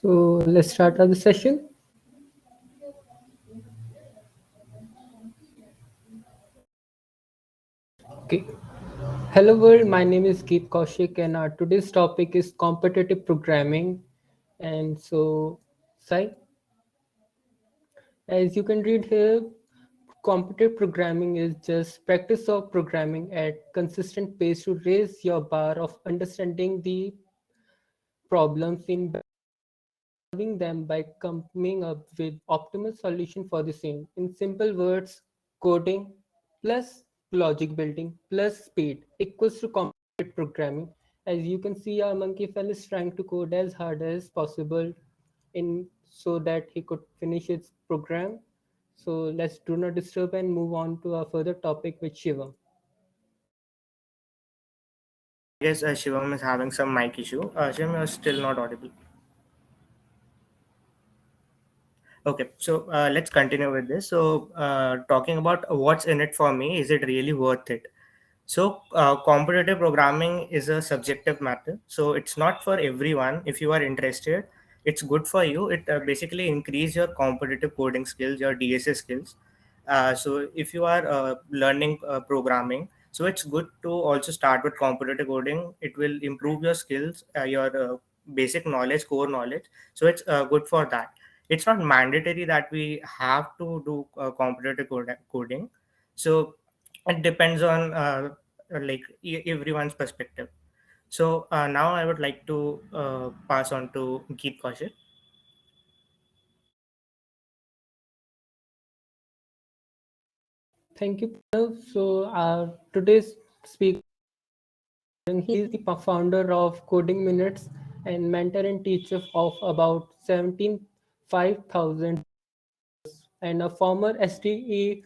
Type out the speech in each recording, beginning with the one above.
So let's start the session. Okay. Hello world, my name is Geet Kaushik and our today's topic is competitive programming. And so, Sai, as you can read here, competitive programming is just practice of programming at consistent pace to raise your bar of understanding the problems in solving them by coming up with optimal solution for the same. In simple words, coding plus logic building plus speed equals to competitive programming. As you can see, our monkey fell is trying to code as hard as possible in so that he could finish his program. So let's do not disturb and move on to our further topic with Shiva. I guess Shivam is having some mic issue. Shivam, you're still not audible. Okay, so let's continue with this. So, talking about what's in it for me, is it really worth it? So, competitive programming is a subjective matter. So, it's not for everyone. If you are interested, it's good for you. It basically increase your competitive coding skills, your DSA skills. So, if you are learning programming, so it's good to also start with competitive coding. It will improve your skills, your basic knowledge, core knowledge. So, it's good for that. It's not mandatory that we have to do competitive coding. So, it depends on everyone's perspective. So now I would like to pass on to Geet Kaushik. Thank you, Pranav. So our today's speaker, he is the founder of Coding Minutes and mentor and teacher of about 17,500 and a former SDE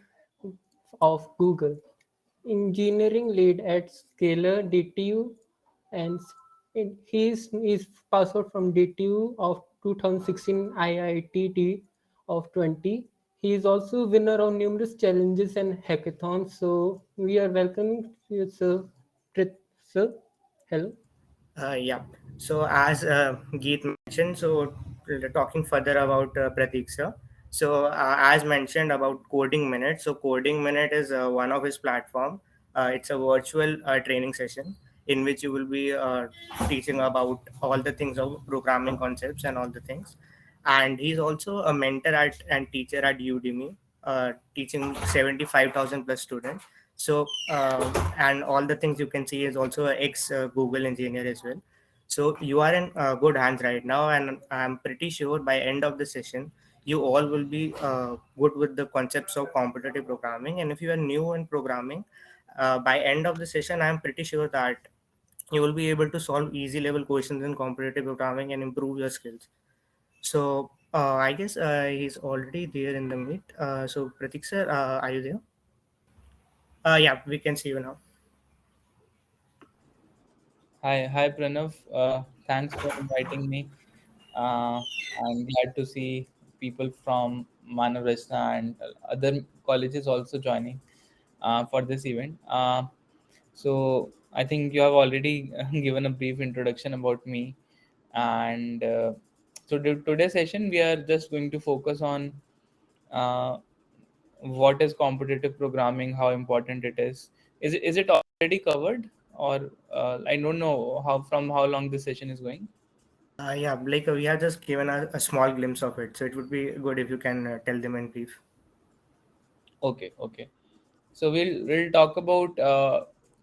of Google, engineering lead at Scalar DTU, and he's passed out from DTU of 2016 IITT of 20. He is also winner of numerous challenges and hackathons. So we are welcoming you, sir. Sir, hello. Yeah. So as Geet mentioned, so talking further about Pratik sir. So as mentioned about Coding Minute. So Coding Minute is one of his platform. It's a virtual training session in which you will be teaching about all the things of programming concepts and all the things. And he's also a mentor and teacher at Udemy, teaching 75,000 plus students. So and all the things you can see is also an ex Google engineer as well. So you are in good hands right now, and I'm pretty sure by end of the session you all will be good with the concepts of competitive programming. And if you are new in programming, by end of the session I'm pretty sure that you will be able to solve easy level questions in competitive programming and improve your skills. So I guess he's already there in the meet. So Pratik sir, are you there? Yeah, we can see you now. Hi, Pranav. Thanks for inviting me. I'm glad to see people from Manav Rachna and other colleges also joining for this event. So I think you have already given a brief introduction about me, and today's session we are just going to focus on uh, what is competitive programming, how important it is. Is it already covered, or I don't know how long this session is going. Yeah, like we have just given a small glimpse of it, so it would be good if you can tell them in brief. Okay. So we'll talk about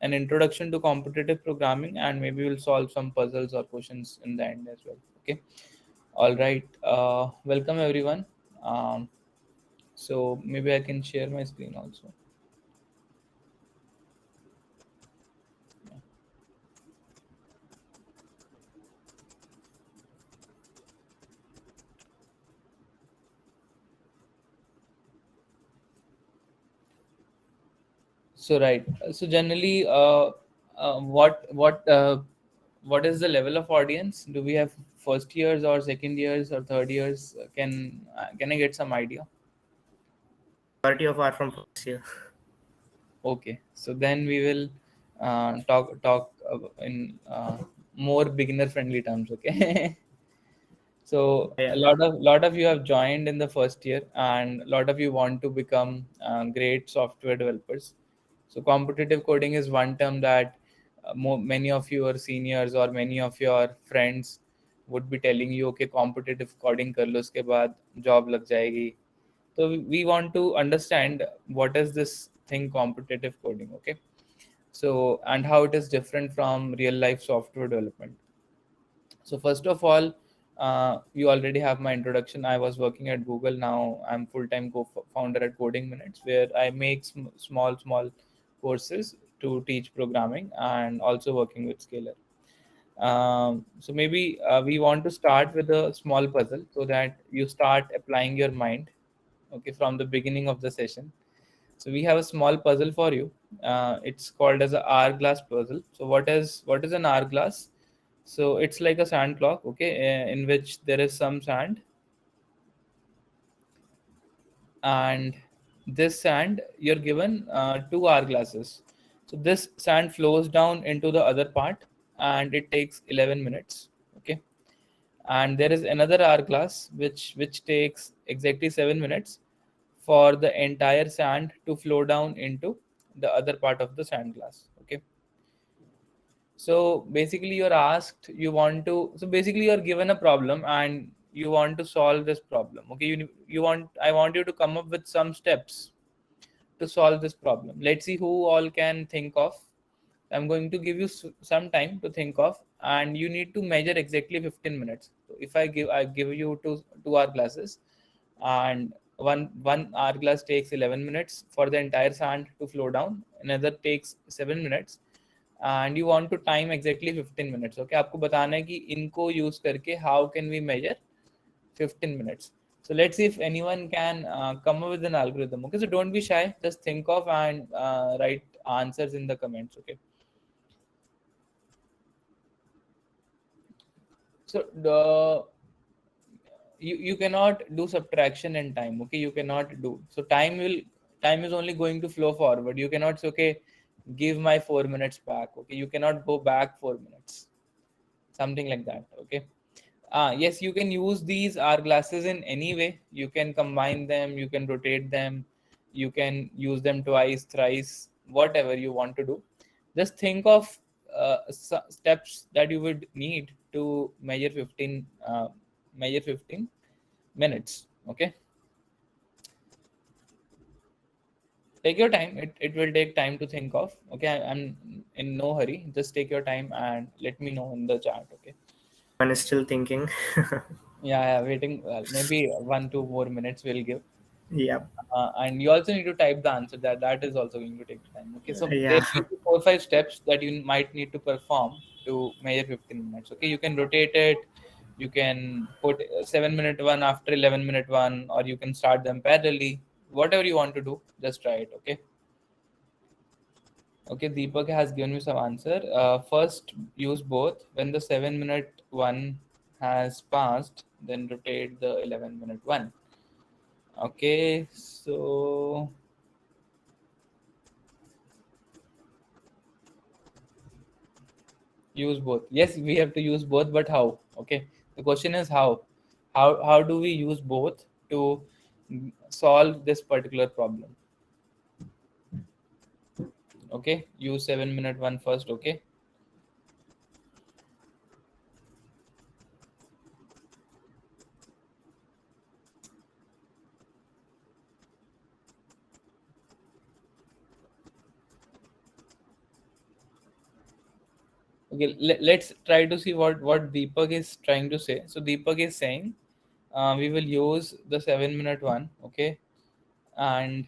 an introduction to competitive programming, and maybe we'll solve some puzzles or questions in the end as well. Okay. All right. Welcome everyone. Um, so maybe I can share my screen also. So right. So generally, what is the level of audience? Do we have first years or second years or third years? Can I get some idea? Majority of are from first year. Okay, so then we will talk in more beginner friendly terms. Okay. So Yeah. a lot of you have joined in the first year, and a lot of you want to become great software developers. So competitive coding is one term that many of your seniors or many of your friends would be telling you, okay, competitive coding कर लो उसके बाद job लग जाएगी. So we want to understand what is this thing competitive coding, okay? So and how it is different from real life software development. So first of all, you already have my introduction. I was working at Google. Now I'm full-time co-founder at Coding Minutes, where I make small courses to teach programming and also working with Scalar. So maybe we want to start with a small puzzle so that you start applying your mind, okay, from the beginning of the session. So we have a small puzzle for you. It's called as a hourglass puzzle. So what is an hourglass? So it's like a sand clock, okay, in which there is some sand, and this sand you're given two hourglasses. So this sand flows down into the other part, and it takes 11 minutes, okay. And there is another hourglass which takes exactly 7 minutes for the entire sand to flow down into the other part of the sand glass, okay. So basically you're asked, you want to, so basically you're given a problem and you want to solve this problem, okay. I want you to come up with some steps to solve this problem. Let's see who all can think of. I'm going to give you some time to think of, and you need to measure exactly 15 minutes. So if I give you two hour glasses, and one hourglass takes 11 minutes for the entire sand to flow down, another takes 7 minutes, and you want to time exactly 15 minutes, okay. आपको बताना है कि इनको use करके how can we measure 15 minutes. So let's see if anyone can come up with an algorithm, okay. So don't be shy, just think of and write answers in the comments, okay. So you cannot do subtraction in time, okay. You cannot do, so time is only going to flow forward. You cannot say, okay, give my 4 minutes back, okay. You cannot go back 4 minutes, something like that, okay. Yes, you can use these hourglasses in any way. You can combine them, you can rotate them, you can use them twice, thrice, whatever you want to do. Just think of steps that you would need to measure 15 minutes, okay. Take your time, it will take time to think of, okay. I'm in no hurry, just take your time and let me know in the chat, okay. One is still thinking. Yeah, waiting. Maybe 1 2 more minutes we'll give. Yeah. And you also need to type the answer. That is also going to take time. Okay, so there Yeah. will be 4 5 steps that you might need to perform to measure 15 minutes. Okay, you can rotate it. You can put 7 minute one after 11 minute one, or you can start them parallelly. Whatever you want to do, just try it. Okay. Okay, Deepak has given me some answer. First, use both. When the 7 minute one has passed, then rotate the 11 minute one. Okay, so use both. Yes, we have to use both, but how? Okay, the question is how. How do we use both to solve this particular problem? Okay, use 7 minute one first. Okay. Okay, let's try to see what Deepak is trying to say. So Deepak is saying we will use the 7 minute one, okay. And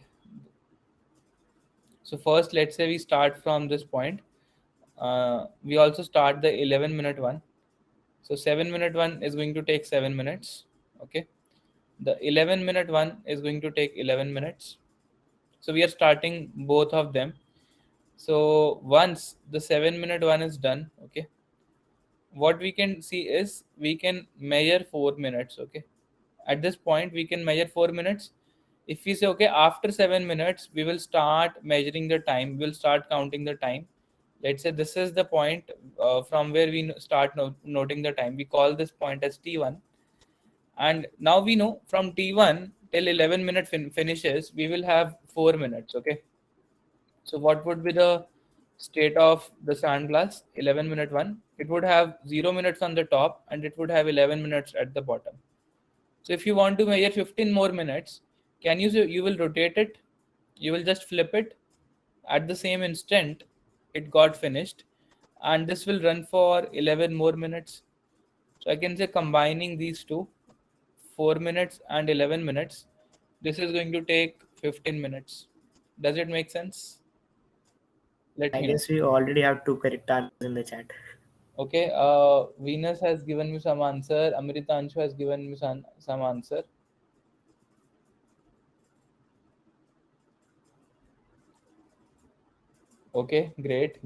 so first, let's say we start from this point. We also start the 11 minute one. So 7 minute one is going to take 7 minutes, okay. The 11 minute one is going to take 11 minutes. So we are starting both of them. So once the 7 minute one is done, okay, what we can see is we can measure 4 minutes, okay. At this point we can measure 4 minutes. If we say, okay, after 7 minutes we will start measuring the time, we'll start counting the time. Let's say this is the point from where we start noting the time. We call this point as t1. And now we know from T1 till 11 minute finishes, we will have 4 minutes. Okay. So what would be the state of the sand glass? 11 minute one. It would have 0 minutes on the top and it would have 11 minutes at the bottom. So if you want to measure 15 more minutes, can you will rotate it, you will just flip it at the same instant it got finished, and this will run for 11 more minutes. So I can say combining these two, 4 minutes and 11 minutes, this is going to take 15 minutes. Does it make sense? Let I me know. guess we already have two correct answers in the chat. Okay, Venus has given me some answer. Amrita Anshu has given me some answer. Okay, great.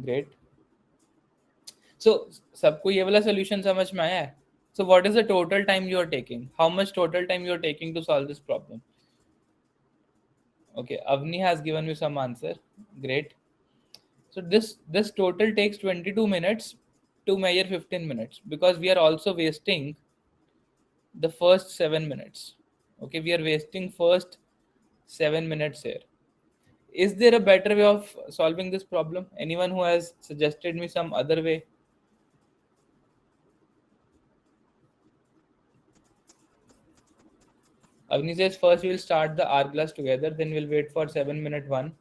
So सबको ये वाला solution समझ में आया है? So what is the total time you are taking? How much total time you are taking to solve this problem? Okay, Avni has given me some answer. Great. So this total takes 22 minutes to measure 15 minutes, because we are also wasting the first 7 minutes. Okay, we are wasting first 7 minutes here. Is there a better way of solving this problem? Anyone who has suggested me some other way? Avni says first we will start the hourglass together, then we'll wait for 7 minute one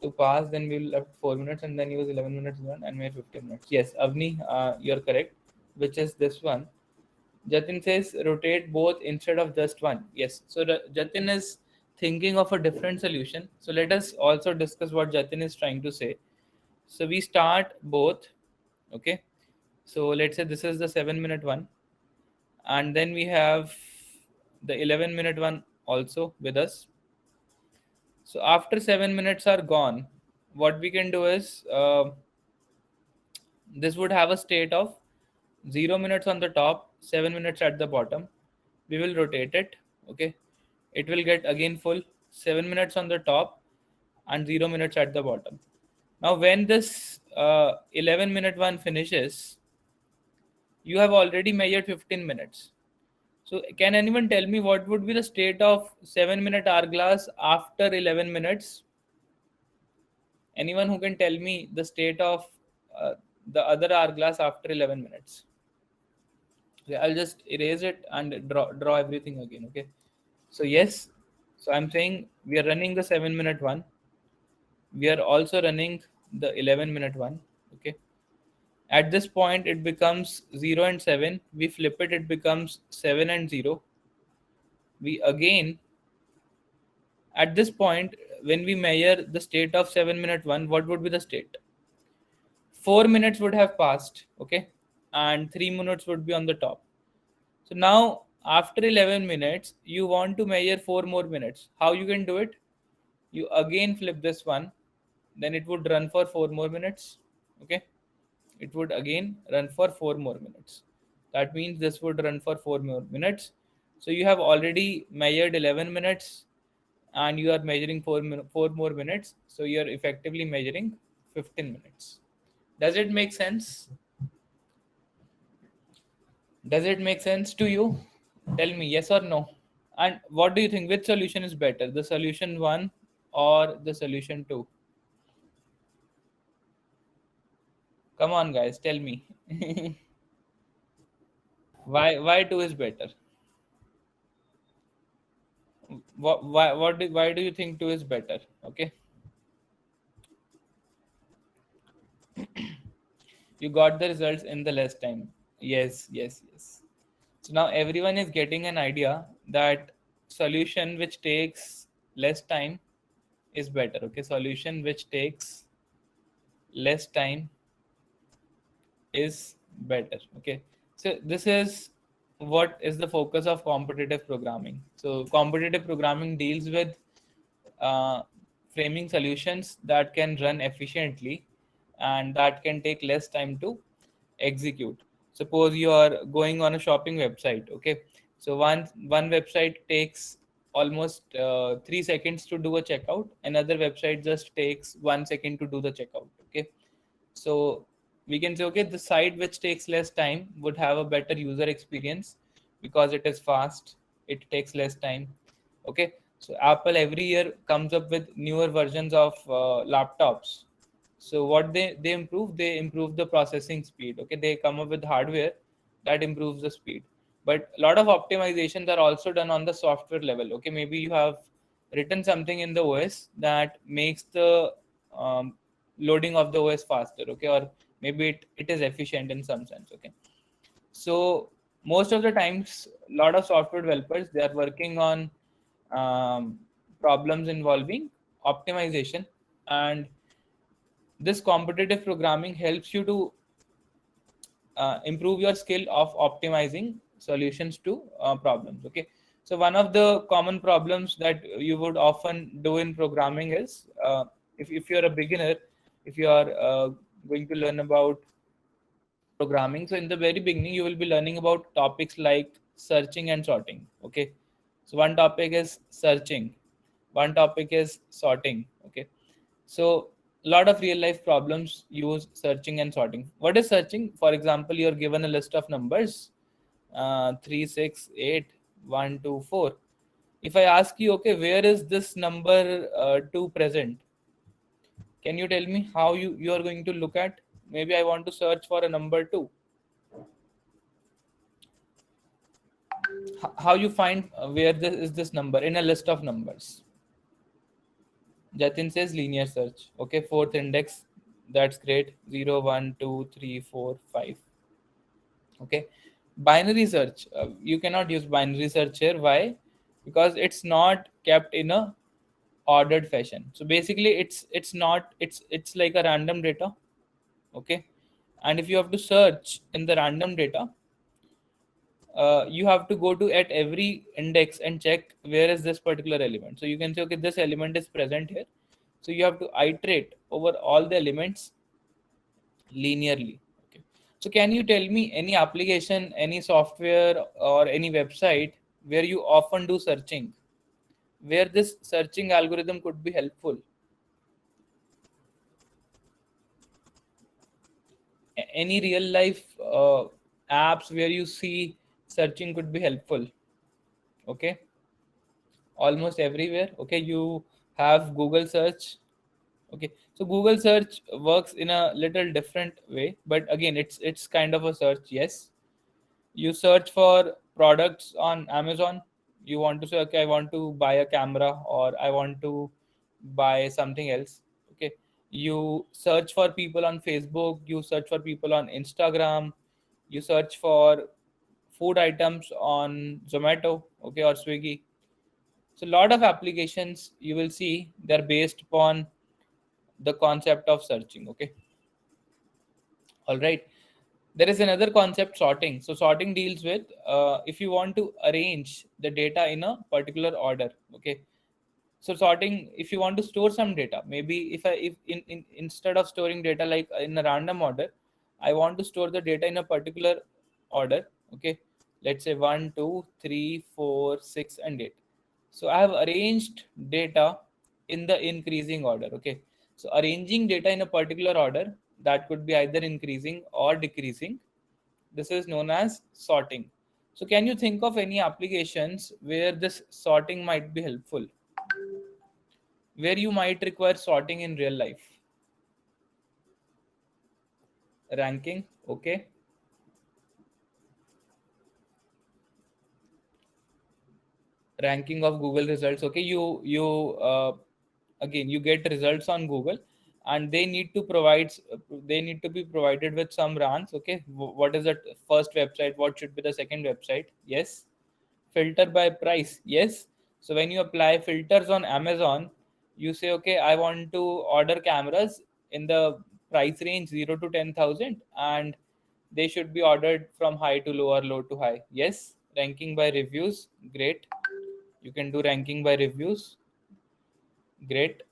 to pass, then we'll left 4 minutes, and then use 11 minutes one and maybe 15 minutes. Yes, Avni, you're correct, which is this one. Jatin says rotate both instead of just one. Yes, so Jatin is thinking of a different solution. So let us also discuss what Jatin is trying to say. So we start both. Okay, so let's say this is the 7 minute one, and then we have the 11 minute one also with us. So after 7 minutes are gone, what we can do is this would have a state of 0 minutes on the top, 7 minutes at the bottom. We will rotate it. Okay, it will get again full, 7 minutes on the top and 0 minutes at the bottom. Now when this 11 minute one finishes, you have already measured 15 minutes. So can anyone tell me what would be the state of 7 minute hourglass after 11 minutes? Anyone who can tell me the state of the other hourglass after 11 minutes? Okay, I'll just erase it and draw everything again. Okay. So yes, so I'm saying we are running the 7 minute one. We are also running the 11 minute one. Okay. At this point, it becomes 0 and 7. We flip it, it becomes 7 and 0. We again, at this point, when we measure the state of 7 minute one, what would be the state? 4 minutes would have passed, okay, and 3 minutes would be on the top. So now, after 11 minutes, you want to measure 4 more minutes. How you can do it? You again flip this one, then it would run for 4 more minutes, okay. It would again run for 4 more minutes. That means this would run for 4 more minutes. So you have already measured 11 minutes and you are measuring 4 more minutes. So you are effectively measuring 15 minutes. Does it make sense? Does it make sense to you? Tell me yes or no. And what do you think? Which solution is better? The solution 1 or the solution 2? Come on, guys, tell me. Why 2 is better? Why do you think 2 is better? Okay. You got the results in the less time. Yes. So now everyone is getting an idea that solution which takes less time is better. Okay, solution which takes less time is better. Okay, so this is what is the focus of competitive programming. So competitive programming deals with framing solutions that can run efficiently and that can take less time to execute. Suppose you are going on a shopping website. Okay, so one website takes almost 3 seconds to do a checkout, another website just takes 1 second to do the checkout. Okay, so we can say, okay, the site which takes less time would have a better user experience because it is fast, it takes less time. Okay, so Apple every year comes up with newer versions of laptops. So what they improve the processing speed. Okay, they come up with hardware that improves the speed, but a lot of optimizations are also done on the software level. Okay, maybe you have written something in the OS that makes the loading of the OS faster. Okay, or maybe it is efficient in some sense. Okay, so most of the times a lot of software developers, they are working on problems involving optimization, and this competitive programming helps you to improve your skill of optimizing solutions to problems. Okay, so one of the common problems that you would often do in programming is, if you're a beginner, if you are going to learn about programming, so in the very beginning you will be learning about topics like searching and sorting. Okay, so one topic is searching, one topic is sorting. Okay, so a lot of real life problems use searching and sorting. What is searching? For example, you're given a list of numbers, 3, 6, 8, 1, 2, 4. If I ask you, okay, where is this number 2 present? Can you tell me how you are going to look at? Maybe I want to search for a number 2. How you find where this is this number in a list of numbers? Jatin says linear search. Okay, fourth index. That's great. 0, 1, 2, 3, 4, 5. Okay, binary search. You cannot use binary search here. Why? Because it's not kept in a ordered fashion. So basically, it's not it's like a random data. Okay, and if you have to search in the random data, you have to go to at every index and check where is this particular element. So you can say, okay, this element is present here. So you have to iterate over all the elements linearly. Okay, so can you tell me any application, any software, or any website where you often do searching, where this searching algorithm could be helpful? Any real life apps where you see searching could be helpful? Okay, almost everywhere. Okay, you have Google search. Okay, so Google search works in a little different way, but again, it's kind of a search. Yes, you search for products on Amazon. You want to say, okay, I want to buy a camera, or I want to buy something else. Okay, you search for people on Facebook, you search for people on Instagram, you search for food items on Zomato, okay, or Swiggy. So a lot of applications you will see, they're based upon the concept of searching. Okay, all right. There is another concept, sorting. So sorting deals with if you want to arrange the data in a particular order. Okay, so sorting, if you want to store some data, maybe if instead of storing data like in a random order, I want to store the data in a particular order. Okay, let's say 1, 2, 3, 4, 6, and 8. So I have arranged data in the increasing order. Okay, so arranging data in a particular order, that could be either increasing or decreasing. This is known as sorting. So can you think of any applications where this sorting might be helpful, where you might require sorting in real life? Ranking. Okay, ranking of Google results. Okay, again, you get results on Google, and they need to be provided with some ranks. Okay, what is the first website, what should be the second website? Yes. Filter by price. Yes. So when you apply filters on Amazon, you say, okay, I want to order cameras in the price range 0 to 10,000, and they should be ordered from high to low or low to high. Yes. Ranking by reviews. Great. You can do ranking by reviews. Great.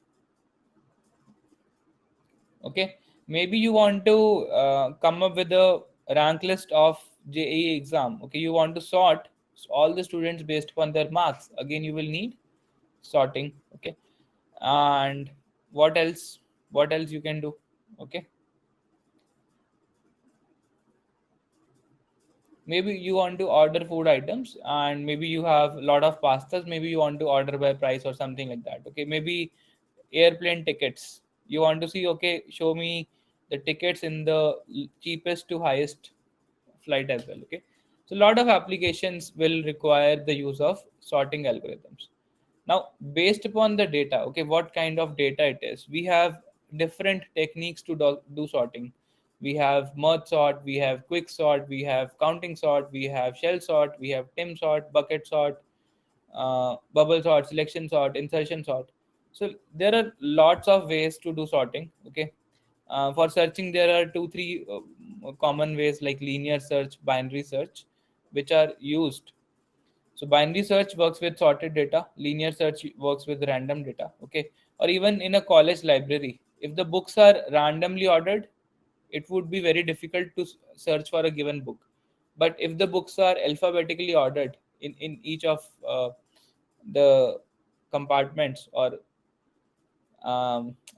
Okay, maybe you want to come up with a rank list of JEE exam. Okay, you want to sort all the students based upon their marks. Again, you will need sorting. Okay, and what else you can do? Okay, Maybe you want to order food items, and maybe you have a lot of pastas. Maybe you want to order by price or something like that. Okay, maybe airplane tickets. You want to see, okay, show me the tickets in the cheapest to highest flight as well. Okay, so a lot of applications will require the use of sorting algorithms. Now, based upon the data, okay, what kind of data it is, we have different techniques to do sorting. We have merge sort, we have quick sort, we have counting sort, we have shell sort, we have tim sort, bucket sort, bubble sort, selection sort, insertion sort. So there are lots of ways to do sorting. Okay, for searching there are two three common ways like linear search, binary search, which are used. So binary search works with sorted data, linear search works with random data. Okay, or even in a college library, if the books are randomly ordered, it would be very difficult to search for a given book. But if the books are alphabetically ordered in each of the compartments or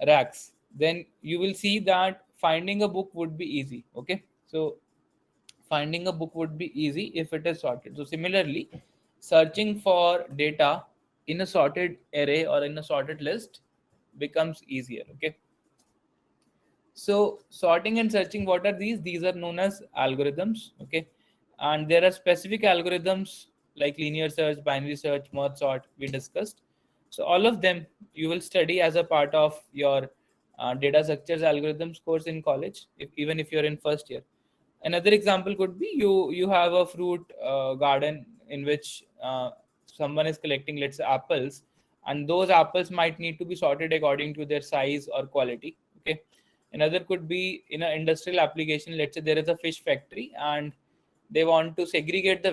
racks, then you will see that finding a book would be easy. Okay, so finding a book would be easy if it is sorted. So similarly, searching for data in a sorted array or in a sorted list becomes easier. Okay, so sorting and searching, what are these? These are known as algorithms. Okay, and there are specific algorithms like linear search, binary search, merge sort we discussed. So all of them you will study as a part of your data structures algorithms course in college, even if you're in first year. Another example could be you have a fruit garden in which someone is collecting, let's say, apples, and those apples might need to be sorted according to their size or quality. Okay, another could be in an industrial application. Let's say there is a fish factory and they want to segregate the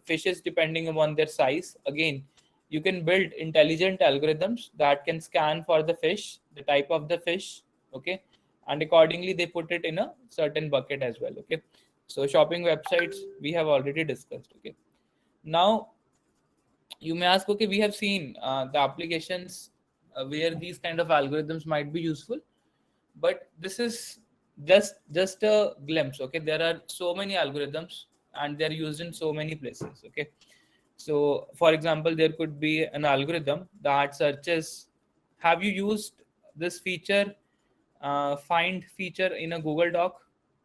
fishes depending upon their size. Again, you can build intelligent algorithms that can scan for the fish, the type of the fish. Okay, and accordingly they put it in a certain bucket as well. Okay, so shopping websites we have already discussed. Okay, now you may ask, okay, we have seen the applications where these kind of algorithms might be useful, but this is just a glimpse. Okay, there are so many algorithms and they're used in so many places. Okay, so for example, there could be an algorithm that searches. Have you used this feature, find feature in a Google Doc,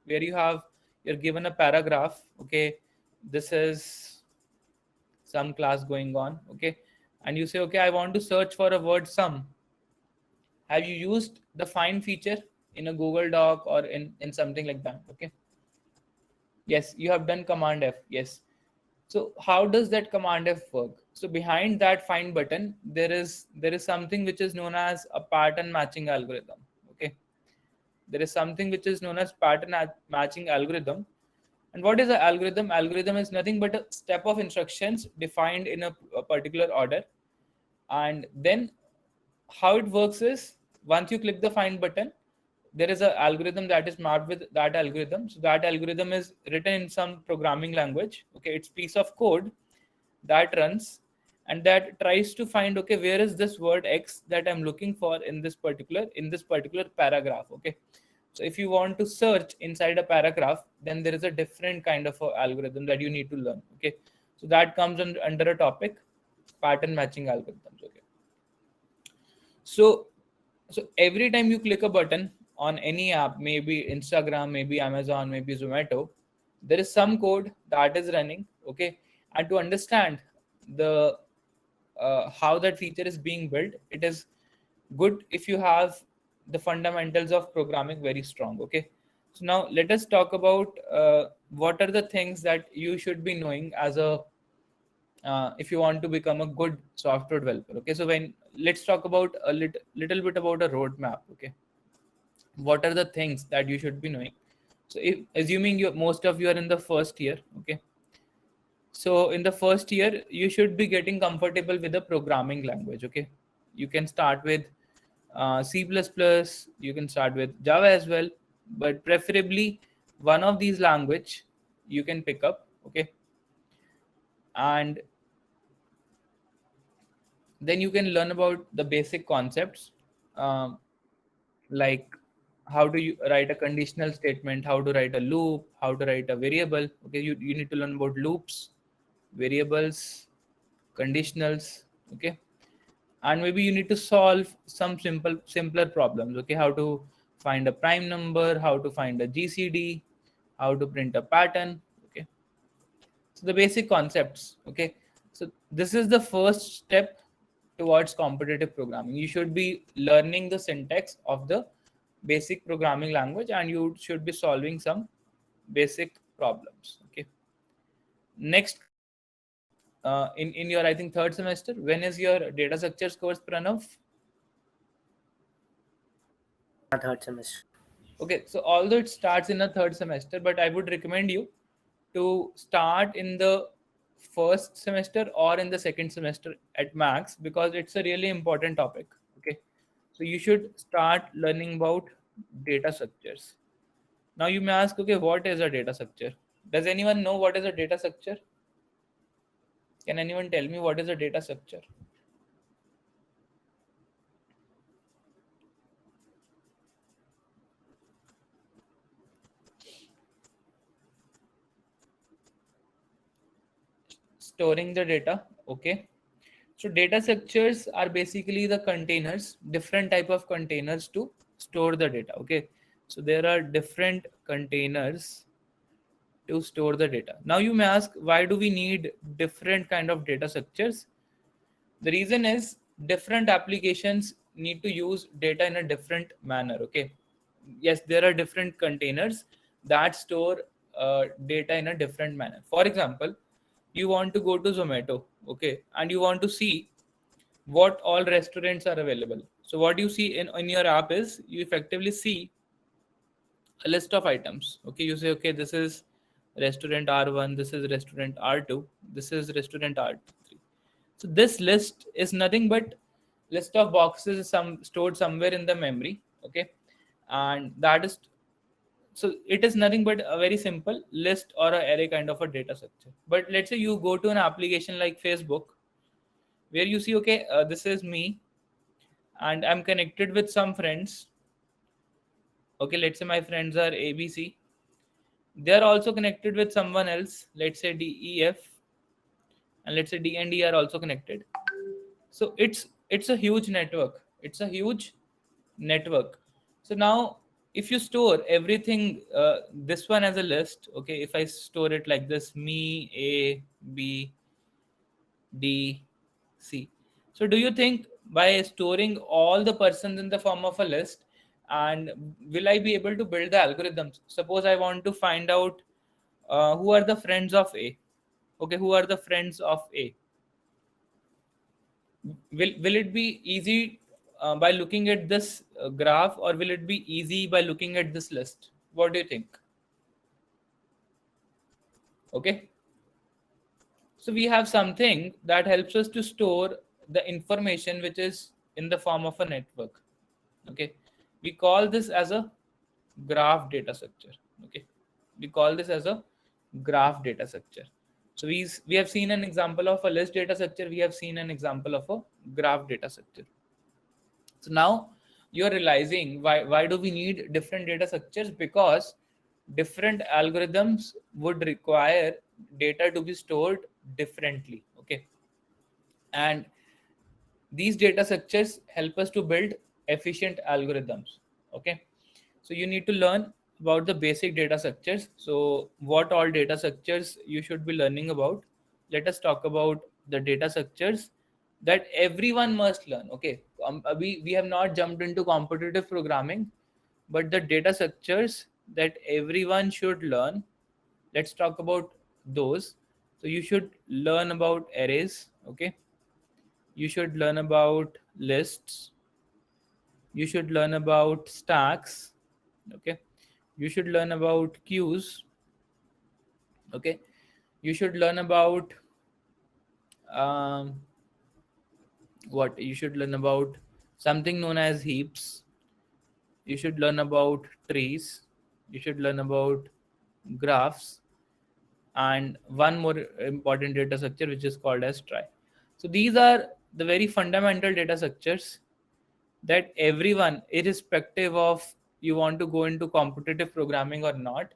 where you're given a paragraph. Okay, this is some class going on. Okay, and you say, okay, I want to search for a word sum. Have you used the find feature in a Google Doc or in something like that? Okay, yes, you have done command F. Yes. So how does that command F work? So behind that find button, there is something which is known as a pattern matching algorithm. Okay, there is something which is known as matching algorithm. And what is an algorithm? Algorithm is nothing but a step of instructions defined in a particular order. And then how it works is, once you click the find button, there is an algorithm that is mapped with that algorithm. So that algorithm is written in some programming language. Okay, it's piece of code that runs and that tries to find, okay, where is this word X that I'm looking for in this particular paragraph. Okay, so if you want to search inside a paragraph, then there is a different kind of a algorithm that you need to learn. Okay, so that comes under a topic, pattern matching algorithms. Okay, so every time you click a button on any app, maybe Instagram, maybe Amazon, maybe Zomato, there is some code that is running. Okay, and to understand the how that feature is being built, it is good if you have the fundamentals of programming very strong. Okay, so now let us talk about what are the things that you should be knowing as a if you want to become a good software developer. Okay, so when let's talk about a little bit about a roadmap. Okay, what are the things that you should be knowing? So if assuming you most of you are in the first year. Okay, so in the first year you should be getting comfortable with the programming language. Okay, you can start with C++, you can start with Java as well, but preferably one of these language you can pick up. Okay, and then you can learn about the basic concepts, um, like how to write a conditional statement, how to write a loop, how to write a variable. Okay, you need to learn about loops, variables, conditionals. Okay, and maybe you need to solve some simpler problems. Okay, how to find a prime number, how to find a GCD, how to print a pattern. Okay, so the basic concepts. Okay, so this is the first step towards competitive programming. You should be learning the syntax of the basic programming language, and you should be solving some basic problems. Okay, next, in your, I think, third semester, when is your data structures course, Pranav? Third semester. Okay, so although it starts in a third semester, but I would recommend you to start in the first semester or in the second semester at max, because it's a really important topic. Okay, so you should start learning about data structures. Now you may ask, okay, what is a data structure? Does anyone know what is a data structure? Can anyone tell me what is a data structure? Storing the data. Okay, so data structures are basically the containers, different type of containers to store the data. Okay, so there are different containers to store the data. Now you may ask, why do we need different kind of data structures? The reason is different applications need to use data in a different manner. Okay, yes, there are different containers that store data in a different manner. For example, you want to go to Zomato, okay, and you want to see what all restaurants are available. So what you see in your app is, you effectively see a list of items. Okay, you say, okay, this is restaurant R1, this is restaurant R2, this is restaurant R3. So this list is nothing but list of boxes stored somewhere in the memory. Okay, and that is, so it is nothing but a very simple list or a array kind of a data structure. But let's say you go to an application like Facebook, where you see, okay, this is me and I'm connected with some friends. Okay, let's say my friends are ABC. They are also connected with someone else, let's say DEF, and let's say D and E are also connected. So it's a huge network. It's a huge network. So now, if you store everything, this one as a list, okay, if I store it like this, me, A, B, D, C. So do you think by storing all the persons in the form of a list, and will I be able to build the algorithms? Suppose I want to find out who are the friends of A. Okay, who are the friends of A? Will it be easy by looking at this graph, or will it be easy by looking at this list? What do you think? Okay, so we have something that helps us to store the information which is in the form of a network. Okay, we call this as a graph data structure. Okay, we call this as a graph data structure. So we have seen an example of a list data structure, we have seen an example of a graph data structure. So now you're realizing why do we need different data structures? Because different algorithms would require data to be stored differently. Okay, and these data structures help us to build efficient algorithms. Okay, so you need to learn about the basic data structures. So what all data structures you should be learning about? Let us talk about the data structures that everyone must learn. Okay, we have not jumped into competitive programming, but the data structures that everyone should learn, let's talk about those. So you should learn about arrays. Okay, you should learn about lists, you should learn about stacks. Okay, you should learn about queues. Okay, you should learn about um, what you should learn about something known as heaps. You should learn about trees, you should learn about graphs, and one more important data structure which is called as trie. So these are the very fundamental data structures that everyone, irrespective of you want to go into competitive programming or not,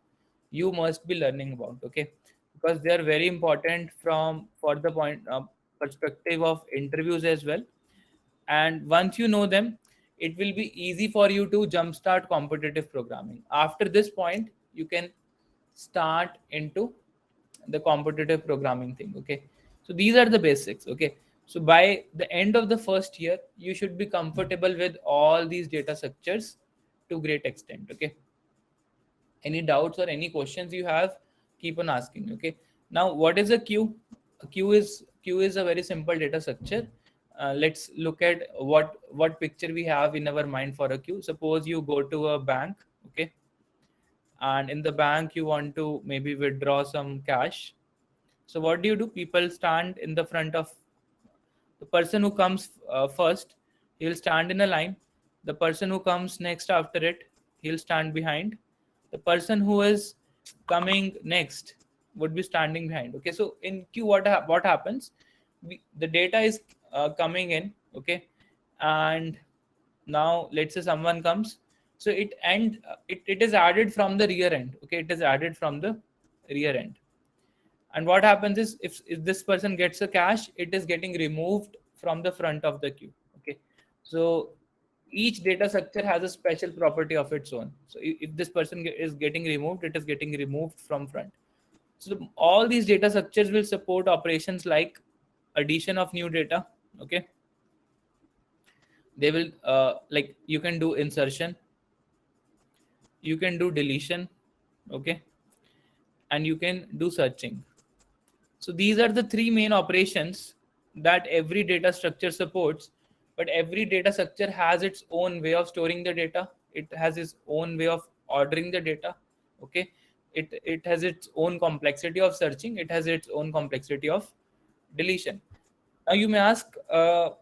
you must be learning about, okay, because they are very important for the perspective of interviews as well. And once you know them, it will be easy for you to jumpstart competitive programming. After this point, you can start into the competitive programming thing, okay. So these are the basics, okay. So by the end of the first year, you should be comfortable with all these data structures to great extent, okay. Any doubts or any questions you have, keep on asking, okay. Now what is a queue? A queue is a very simple data structure. Let's look at what picture we have in our mind for a queue. Suppose you go to a bank, okay, and in the bank you want to maybe withdraw some cash. So what do? People stand in the front of the person who comes first. He'll stand in a line. The person who comes next after it, he'll stand behind. The person who is coming next would be standing behind, okay. So in queue, what happens, the data is coming in, okay, and now let's say someone comes, so it is added from the rear end, okay. It is added from the rear end. And what happens is, if this person gets a cash, it is getting removed from the front of the queue, okay. So each data structure has a special property of its own. So if this person is getting removed, it is getting removed from front. So all these data structures will support operations like addition of new data, okay. They will like, you can do insertion, you can do deletion, okay, and you can do searching. So these are the three main operations that every data structure supports. But every data structure has its own way of storing the data. It has its own way of ordering the data, okay. It has its own complexity of searching. It has its own complexity of deletion. Now you may ask, how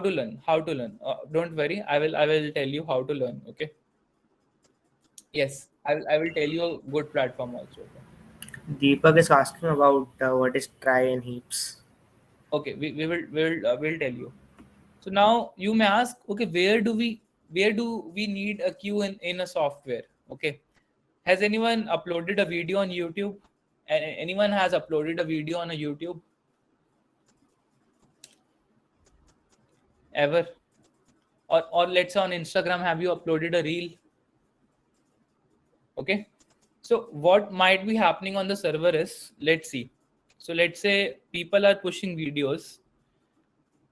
to learn? Don't worry, I will tell you how to learn, okay. Yes, I will tell you a good platform also. Deepak is asking about what is try and heaps. Okay, we'll tell you. So now you may ask, okay, where do we need a queue in a software? Okay. Has anyone uploaded a video on YouTube? Anyone has uploaded a video on a YouTube? Ever? Or let's say on Instagram, have you uploaded a reel? Okay. So what might be happening on the server is, let's see. So let's say people are pushing videos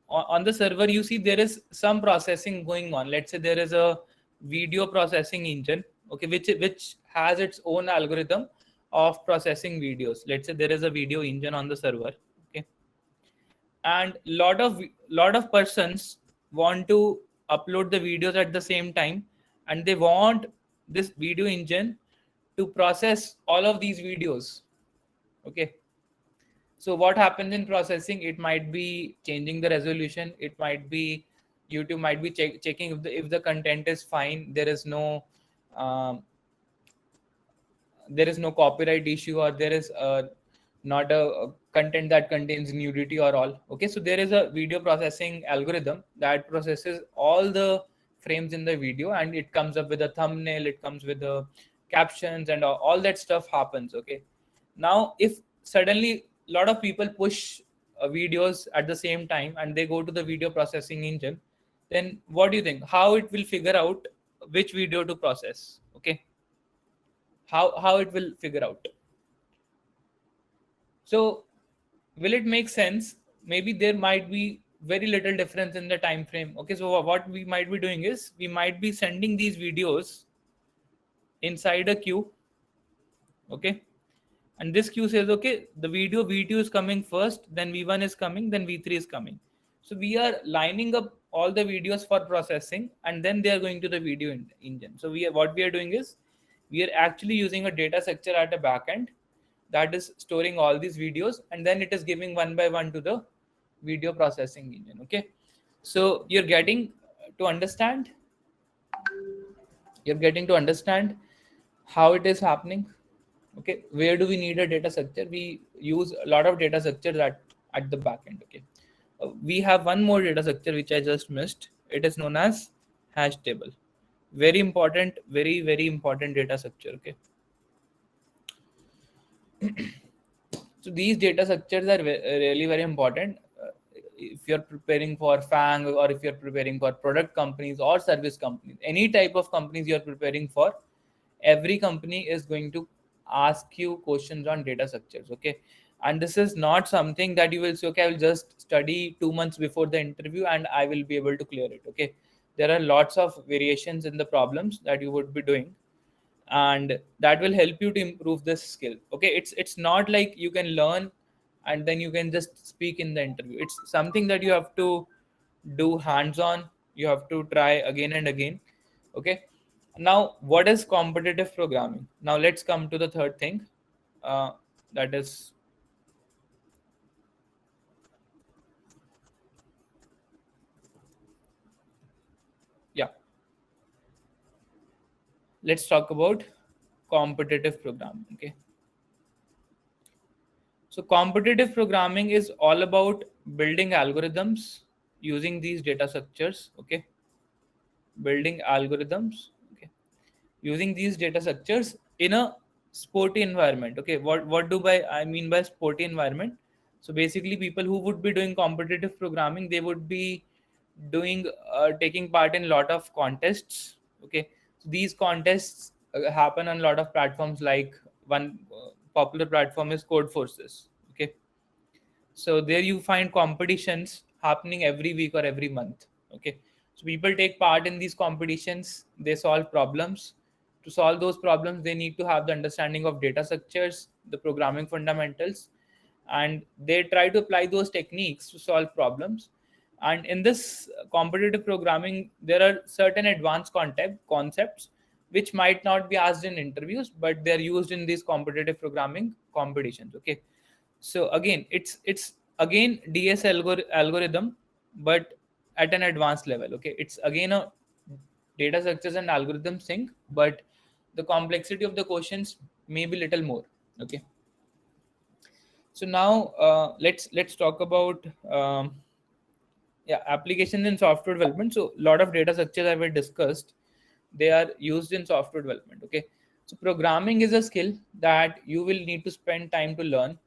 on the server. You see there is some processing going on. Let's say there is a video processing engine, okay, which has its own algorithm of processing videos. Let's say there is a video engine on the server, okay, and lot of persons want to upload the videos at the same time, and they want this video engine to process all of these videos, okay. So what happens in processing? It might be changing the resolution. It might be, YouTube might be checking if the content is fine. Um, there is no copyright issue, or there is not a content that contains nudity or all. Okay, so there is a video processing algorithm that processes all the frames in the video, and it comes up with a thumbnail. It comes with the captions, and all that stuff happens. Okay, now if suddenly a lot of people push videos at the same time and they go to the video processing engine, then what do you think? How it will figure out which video to process? Okay, how it will figure out? So will it make sense? Maybe there might be very little difference in the time frame. Okay, so what we might be doing is, we might be sending these videos inside a queue, okay, and this queue says, okay, the video v2 is coming first, then v1 is coming, then v3 is coming. So we are lining up all the videos for processing, and then they are going to the video engine. So what we are doing is, we are actually using a data structure at a backend that is storing all these videos, and then it is giving one by one to the video processing engine. Okay, so you're getting to understand how it is happening. Okay, where do we need a data structure? We use a lot of data structures at the backend. Okay, we have one more data structure which I just missed. It is known as hash table. Very important, very important data structure. Okay, so these data structures are really very important. If you're preparing for FANG, or if you're preparing for product companies or service companies, any type of companies you're preparing for, every company is going to ask you questions on data structures. Okay, and this is not something that you will say, okay, I will just study 2 months before the interview and I will be able to clear it. Okay, there are lots of variations in the problems that you would be doing, and that will help you to improve this skill. Okay, it's not like you can learn and then you can just speak in the interview. It's something that you have to do hands on. You have to try again and again. Okay, now what is competitive programming? Now let's come to the third thing, that is, yeah, let's talk about competitive programming. Okay, so competitive programming is all about building algorithms using these data structures. Okay, building algorithms, okay, using these data structures in a sporty environment. Okay, what do by I mean by sporty environment? So basically, people who would be doing competitive programming, they would be doing taking part in a lot of contests. Okay, so these contests happen on a lot of platforms. Like one popular platform is Code Forces. Okay, so there you find competitions happening every week or every month. Okay, so people take part in these competitions. They solve problems. To solve those problems, they need to have the understanding of data structures, the programming fundamentals, and they try to apply those techniques to solve problems. And in this competitive programming, there are certain advanced concepts which might not be asked in interviews, but they're used in these competitive programming competitions. Okay, so again, it's again DS algorithm, but at an advanced level. Okay, it's again a data structures and algorithm sync, but the complexity of the questions may be little more. Okay, so now let's talk about yeah, applications in software development. So a lot of data structures I have discussed, they are used in software development. Okay, so programming is a skill that you will need to spend time to learn,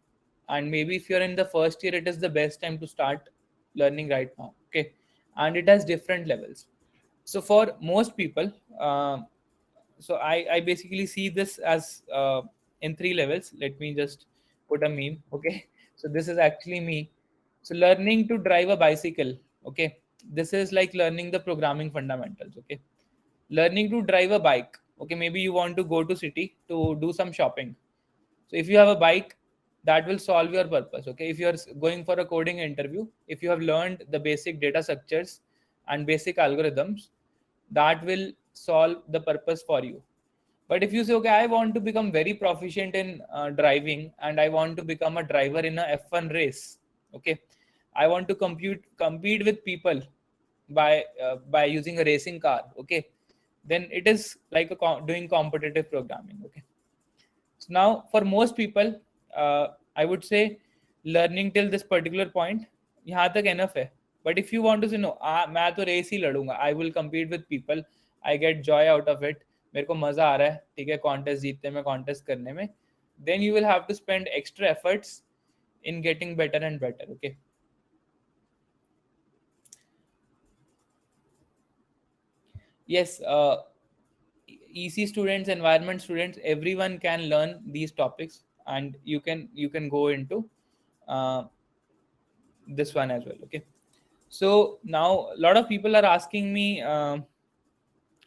and maybe if you're in the first year, it is the best time to start learning right now. Okay, and it has different levels. So for most people, so I basically see this as in three levels. Let me just put a meme. Okay, so this is actually me. So learning to drive a bicycle. Okay, this is like learning the programming fundamentals. Okay, learning to drive a bike. Okay, maybe you want to go to city to do some shopping. So if you have a bike, that will solve your purpose. Okay, if you are going for a coding interview, if you have learned the basic data structures and basic algorithms, that will solve the purpose for you. But if you say, okay, I want to become very proficient in driving, and I want to become a driver in a F1 race. Okay, I want to compete with people by using a racing car. Okay, then it is like doing competitive programming. Okay, so now for most people, I would say learning till this particular point, यहाँ तक enough है. But if you want to say no, मैं तो race ही लड़ूंगा, I will compete with people, I get joy out of it, मेरे को मजा आ रहा है, ठीक है, contest जीतने में, contest करने में, then you will have to spend extra efforts in getting better and better. Okay. Yes, EC students, environment students, everyone can learn these topics, and you can go into uh, this one as well. Okay, so now a lot of people are asking me,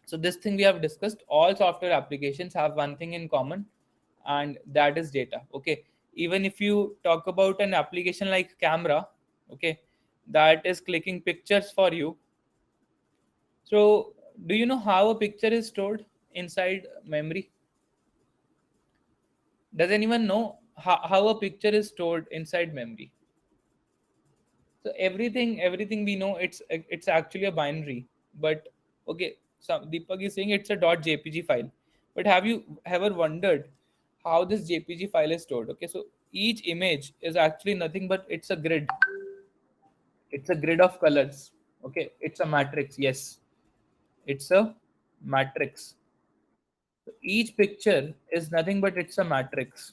so this thing we have discussed, all software applications have one thing in common, and that is data. Okay, even if you talk about an application like camera, okay, that is clicking pictures for you. So do you know how a picture is stored inside memory? Does anyone know how a picture is stored inside memory? So everything we know, it's actually a binary. But okay, so Deepak is saying it's a .jpg file. But have you ever wondered how this JPG file is stored? Okay, so each image is actually nothing but it's a grid. It's a grid of colors. Okay, it's a matrix. Yes, it's a matrix. Each picture is nothing but it's a matrix.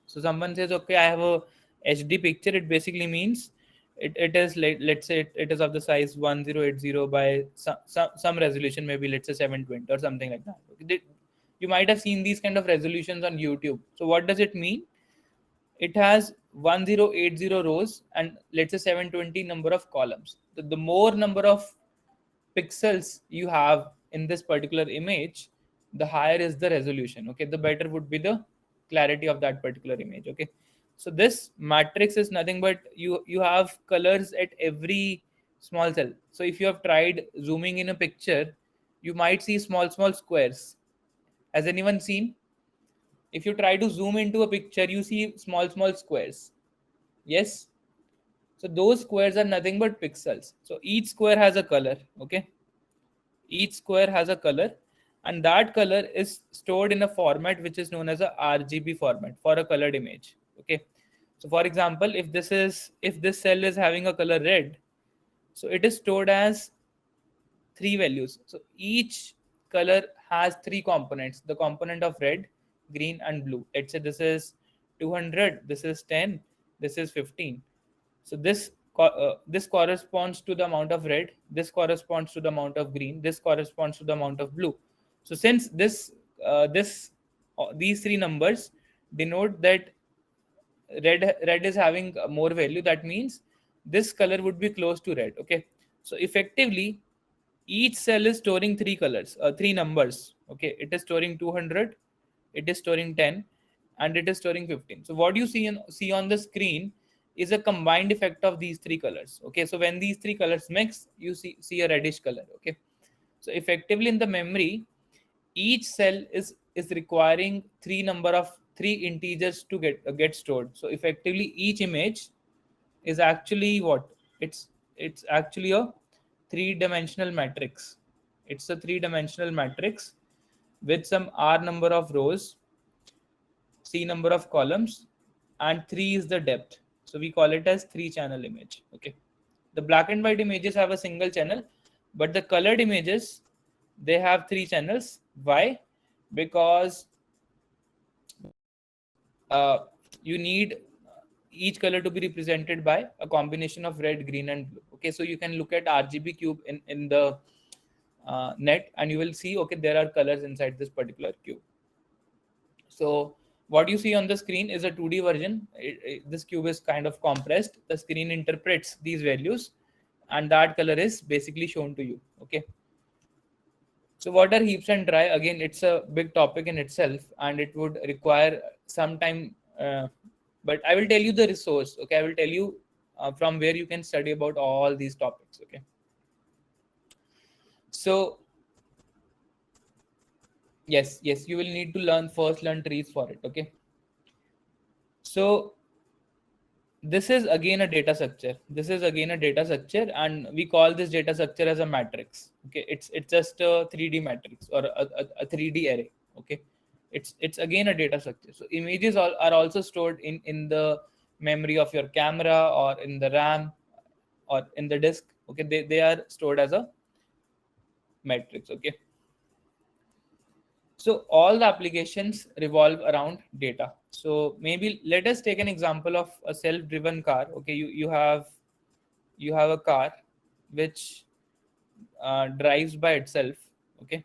So someone says, okay, I have a HD picture. It basically means it is like, let's say it is of the size 1080 by some resolution, maybe let's say 720 or something like that. Okay. You might have seen these kind of resolutions on YouTube. So what does it mean? It has 1080 rows and let's say 720 number of columns. The more number of pixels you have in this particular image, the higher is the resolution. Okay, the better would be the clarity of that particular image. Okay, so this matrix is nothing but you have colors at every small cell. So if you have tried zooming in a picture, you might see small squares. Has anyone seen? If you try to zoom into a picture, you see small squares. Yes, so those squares are nothing but pixels. So each square has a color. Okay, each square has a color, and that color is stored in a format which is known as a RGB format for a colored image. Okay, so for example, if this cell is having a color red, so it is stored as three values. So each color has three components: the component of red, green, and blue. Let's say this is 200, this is 10, this is 15. So this corresponds to the amount of red, this corresponds to the amount of green, this corresponds to the amount of blue. So since these three numbers denote that red is having more value, that means this color would be close to red. Okay, so effectively each cell is storing three colors, three numbers. Okay, it is storing 200, it is storing 10, and it is storing 15. So what you see on the screen is a combined effect of these three colors. Okay, so when these three colors mix, you see a reddish color. Okay, so effectively in the memory, each cell is requiring three integers to get stored. So effectively each image is actually what? It's actually a three-dimensional matrix. It's a three-dimensional matrix with some R number of rows, C number of columns, and 3 is the depth. So we call it as three-channel image. Okay. The black and white images have a single channel, but the colored images, they have three channels. Why? Because you need each color to be represented by a combination of red, green, and blue. Okay, so you can look at RGB cube in the net, and you will see, okay, there are colors inside this particular cube. So what you see on the screen is a 2D version. This cube is kind of compressed. The screen interprets these values, and that color is basically shown to you. Okay. So what are heaps and dry? Again, it's a big topic in itself, and it would require some time. But I will tell you the resource. Okay, I will tell you from where you can study about all these topics. Okay. So yes, you will need to learn trees for it. Okay. So this is again a data structure. And we call this data structure as a matrix. Okay, it's just a 3D matrix or a 3D array. Okay, it's again a data structure. So images are also stored in the memory of your camera or in the RAM or in the disk. Okay, they are stored as a matrix. Okay, so all the applications revolve around data. So maybe let us take an example of a self-driven car. Okay, you have a car which drives by itself. Okay,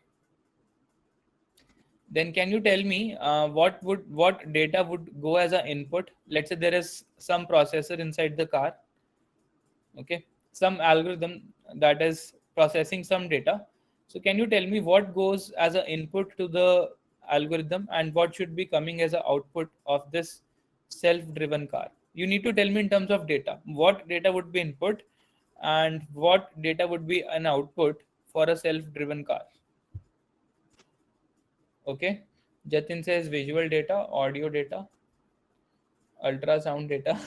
then can you tell me what data would go as an input? Let's say there is some processor inside the car. Okay, some algorithm that is processing some data. So can you tell me what goes as an input to the algorithm and what should be coming as an output of this self-driven car? You need to tell me in terms of data. What data would be input and what data would be an output for a self-driven car? Okay. Jatin says visual data, audio data, ultrasound data.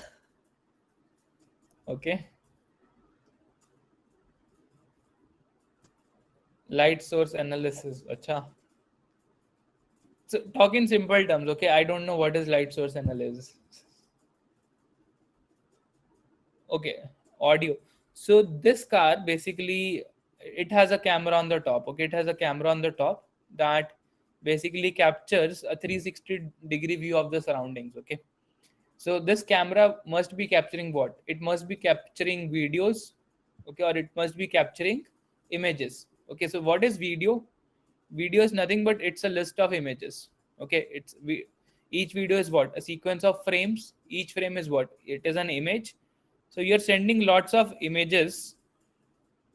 Okay. Light source analysis. Acha. So talk in simple terms. Okay, I don't know what is light source analysis. Okay, audio. So this car basically it has a camera on the top. Okay, it has a camera on the top that basically captures a 360-degree view of the surroundings. Okay, so this camera must be capturing what? It must be capturing videos, okay, or it must be capturing images. Okay, so what is video? Video is nothing but it's a list of images. Okay, each video is what? A sequence of frames. Each frame is what? It is an image. So you're sending lots of images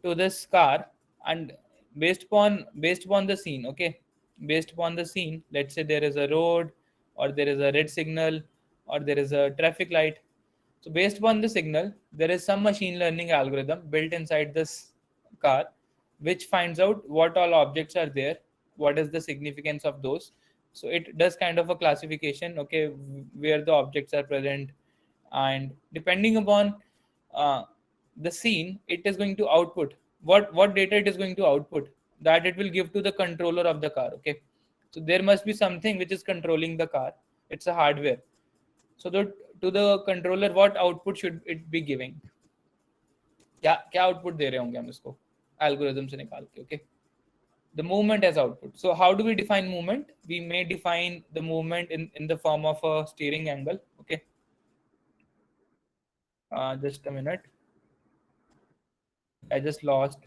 to this car, and based upon the scene, okay, based upon the scene, let's say there is a road, or there is a red signal, or there is a traffic light. So based upon the signal, there is some machine learning algorithm built inside this car which finds out what all objects are there, what is the significance of those. So it does kind of a classification, okay, where the objects are present, and depending upon uh, the scene, it is going to output what data it is going to output, that it will give to the controller of the car. Okay, so there must be something which is controlling the car. It's a hardware. So to the controller, what output should it be giving? क्या output दे रहे होंगे हम इसको algorithm से निकाल के. Okay, the movement as output. So how do we define movement? We may define the movement in the form of a steering angle. Okay, just a minute, I just lost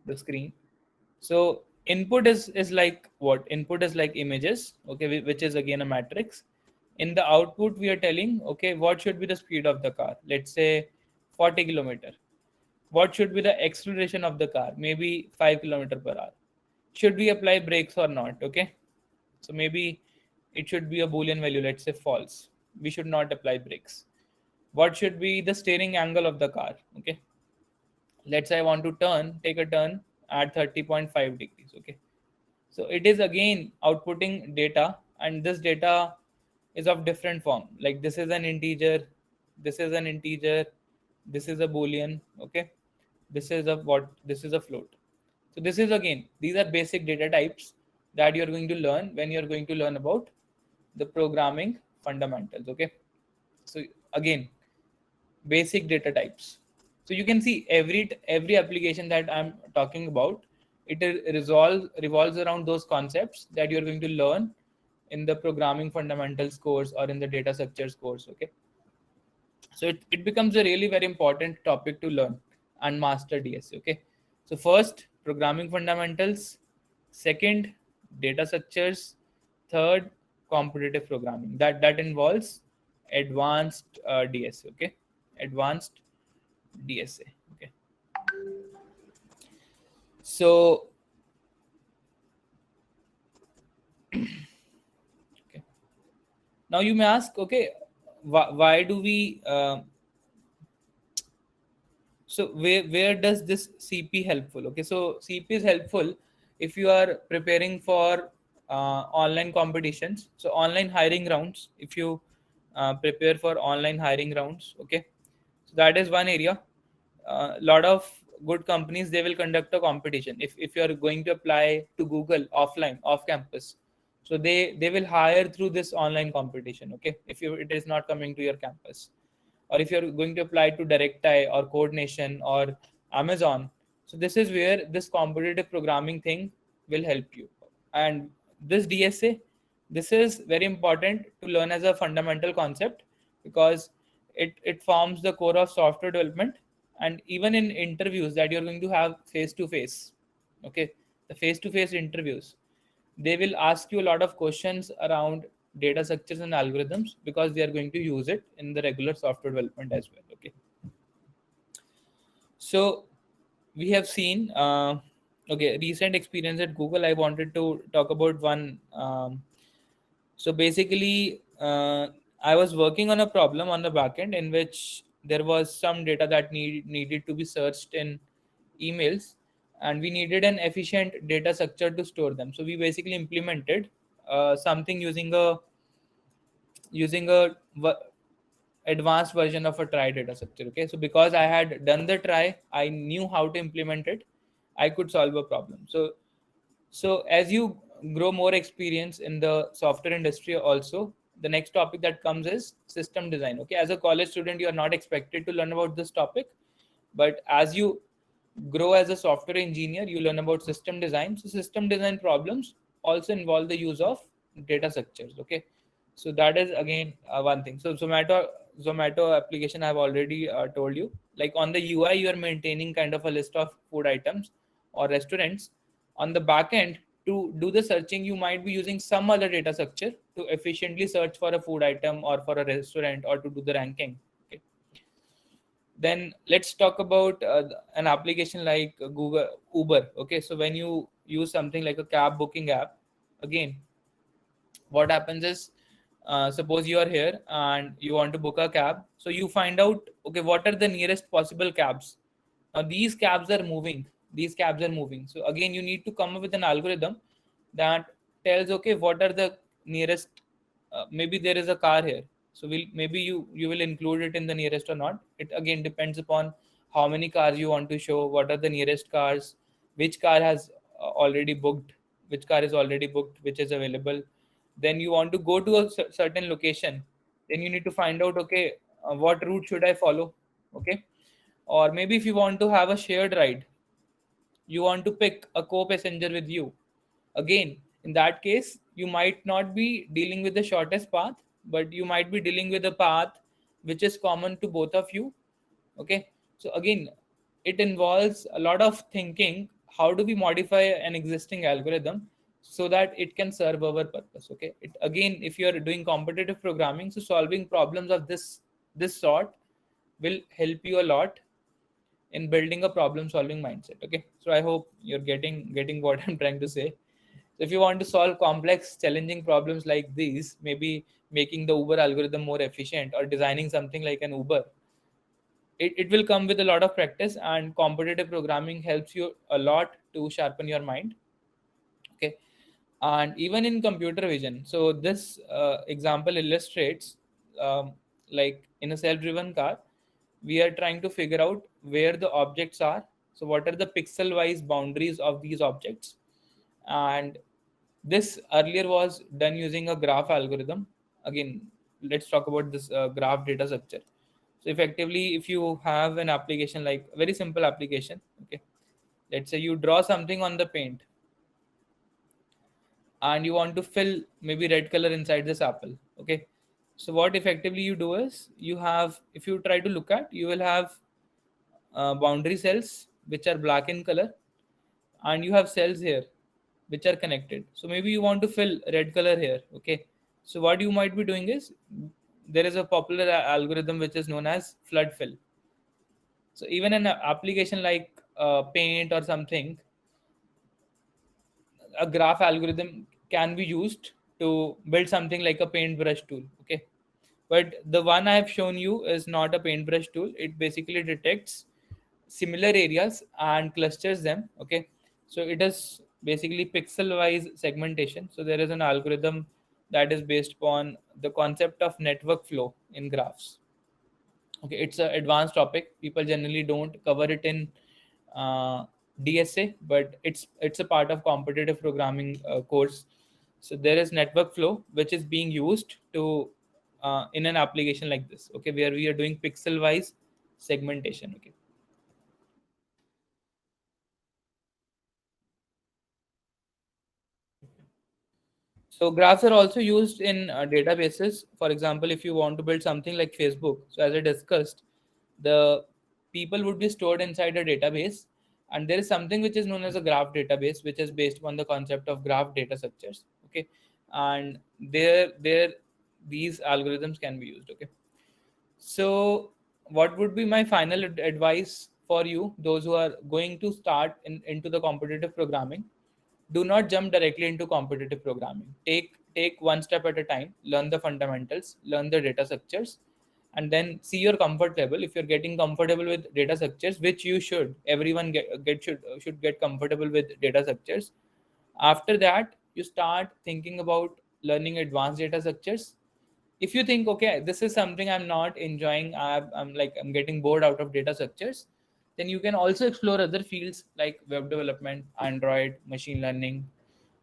the screen. So input is like what? Input is like images, okay, which is again a matrix. In the output, we are telling, okay, what should be the speed of the car? Let's say 40 kilometer. What should be the acceleration of the car? Maybe 5 kilometer per hour. Should we apply brakes or not? Okay, so maybe it should be a boolean value, let's say false. We should not apply brakes. What should be the steering angle of the car? Okay, let's say I want to take a turn at 30.5 degrees. Okay, so it is again outputting data, and this data is of different form. Like this is an integer, this is an integer, this is a boolean. Okay, this is a what? This is a float. So this is again, these are basic data types that you're going to learn when you're going to learn about the programming fundamentals. Okay, so again, basic data types. So you can see every application that I'm talking about, it revolves around those concepts that you're going to learn in the programming fundamentals course or in the data structures course. Okay, so it becomes a really very important topic to learn and master DSA. Okay, so first, programming fundamentals, second, data structures, third, competitive programming. That involves advanced DSA. Okay, advanced DSA. Okay, so okay, now you may ask, okay, why do we so where does this CP helpful? Okay, so CP is helpful if you are preparing for online competitions. So online hiring rounds, if you prepare for online hiring rounds. Okay, so that is one area. A lot of good companies, they will conduct a competition. If you are going to apply to Google offline, off campus, so they will hire through this online competition. Okay, if it is not coming to your campus, or if you're going to apply to DirectEye or Coordination or Amazon. So this is where this competitive programming thing will help you. And this DSA, this is very important to learn as a fundamental concept, because it forms the core of software development. And even in interviews that you're going to have face-to-face, okay, the face-to-face interviews, they will ask you a lot of questions around data structures and algorithms, because they are going to use it in the regular software development as well. Okay, so we have seen okay, recent experience at Google. I wanted to talk about one. So basically, I was working on a problem on the backend in which there was some data that needed to be searched in emails, and we needed an efficient data structure to store them. So we basically implemented something using a advanced version of a try data structure. Okay, so because I had done the try, I knew how to implement it, I could solve a problem. So as you grow more experience in the software industry also, the next topic that comes is system design. Okay, as a college student, you are not expected to learn about this topic, but as you grow as a software engineer, you learn about system design. So system design problems also involve the use of data structures. Okay, so that is again one thing. So Zomato application I've already told you. Like on the UI, you are maintaining kind of a list of food items or restaurants. On the back end, to do the searching, you might be using some other data structure to efficiently search for a food item or for a restaurant or to do the ranking. Okay, then let's talk about an application like Google Uber. Okay, so when you use something like a cab booking app, again, what happens is, suppose you are here and you want to book a cab, so you find out, okay, what are the nearest possible cabs. Now these cabs are moving, so again you need to come up with an algorithm that tells, okay, what are the nearest, maybe there is a car here, so maybe you will include it in the nearest or not. It again depends upon how many cars you want to show, what are the nearest cars, which car has already booked, which car is already booked, which is available. Then you want to go to a certain location, then you need to find out, okay, what route should I follow. Okay, or maybe if you want to have a shared ride, you want to pick a co-passenger with you. Again, in that case, you might not be dealing with the shortest path, but you might be dealing with a path which is common to both of you. Okay, so again, it involves a lot of thinking. How do we modify an existing algorithm so that it can serve our purpose? Okay, it again, if you are doing competitive programming, so solving problems of this sort will help you a lot in building a problem solving mindset. Okay, so I hope you're getting what I'm trying to say. So if you want to solve complex challenging problems like these, maybe making the Uber algorithm more efficient or designing something like an Uber, it will come with a lot of practice, and competitive programming helps you a lot to sharpen your mind. Okay, and even in computer vision, so this example illustrates, like in a self-driven car, we are trying to figure out where the objects are. So what are the pixel wise boundaries of these objects? And this earlier was done using a graph algorithm. Again, let's talk about this graph data structure. So effectively, if you have an application, like a very simple application, okay, let's say you draw something on the paint and you want to fill maybe red color inside this apple. Okay, so what effectively you do is, you have, if you try to look at, you will have boundary cells which are black in color, and you have cells here which are connected. So maybe you want to fill red color here. Okay, so what you might be doing is, there is a popular algorithm which is known as flood fill. So even an application like paint or something, a graph algorithm can be used to build something like a paintbrush tool. Okay, but the one I have shown you is not a paintbrush tool. It basically detects similar areas and clusters them. Okay, so it is basically pixel wise segmentation. So there is an algorithm that is based upon the concept of network flow in graphs. Okay, it's an advanced topic, people generally don't cover it in uh, DSA, but it's a part of competitive programming course. So there is network flow which is being used to in an application like this, okay, where we are doing pixel wise segmentation. Okay, so graphs are also used in databases. For example, if you want to build something like Facebook, so as I discussed, the people would be stored inside a database, and there is something which is known as a graph database, which is based on the concept of graph data structures. Okay, and there these algorithms can be used. Okay, so what would be my final advice for you, those who are going to start into the competitive programming? Do not jump directly into competitive programming. Take one step at a time, learn the fundamentals, learn the data structures, and then see your comfort level. If you're getting comfortable with data structures, which you should, everyone should get comfortable with data structures. After that, you start thinking about learning advanced data structures. If you think, okay, this is something I'm not enjoying, I'm getting bored out of data structures, then you can also explore other fields like web development, Android, machine learning,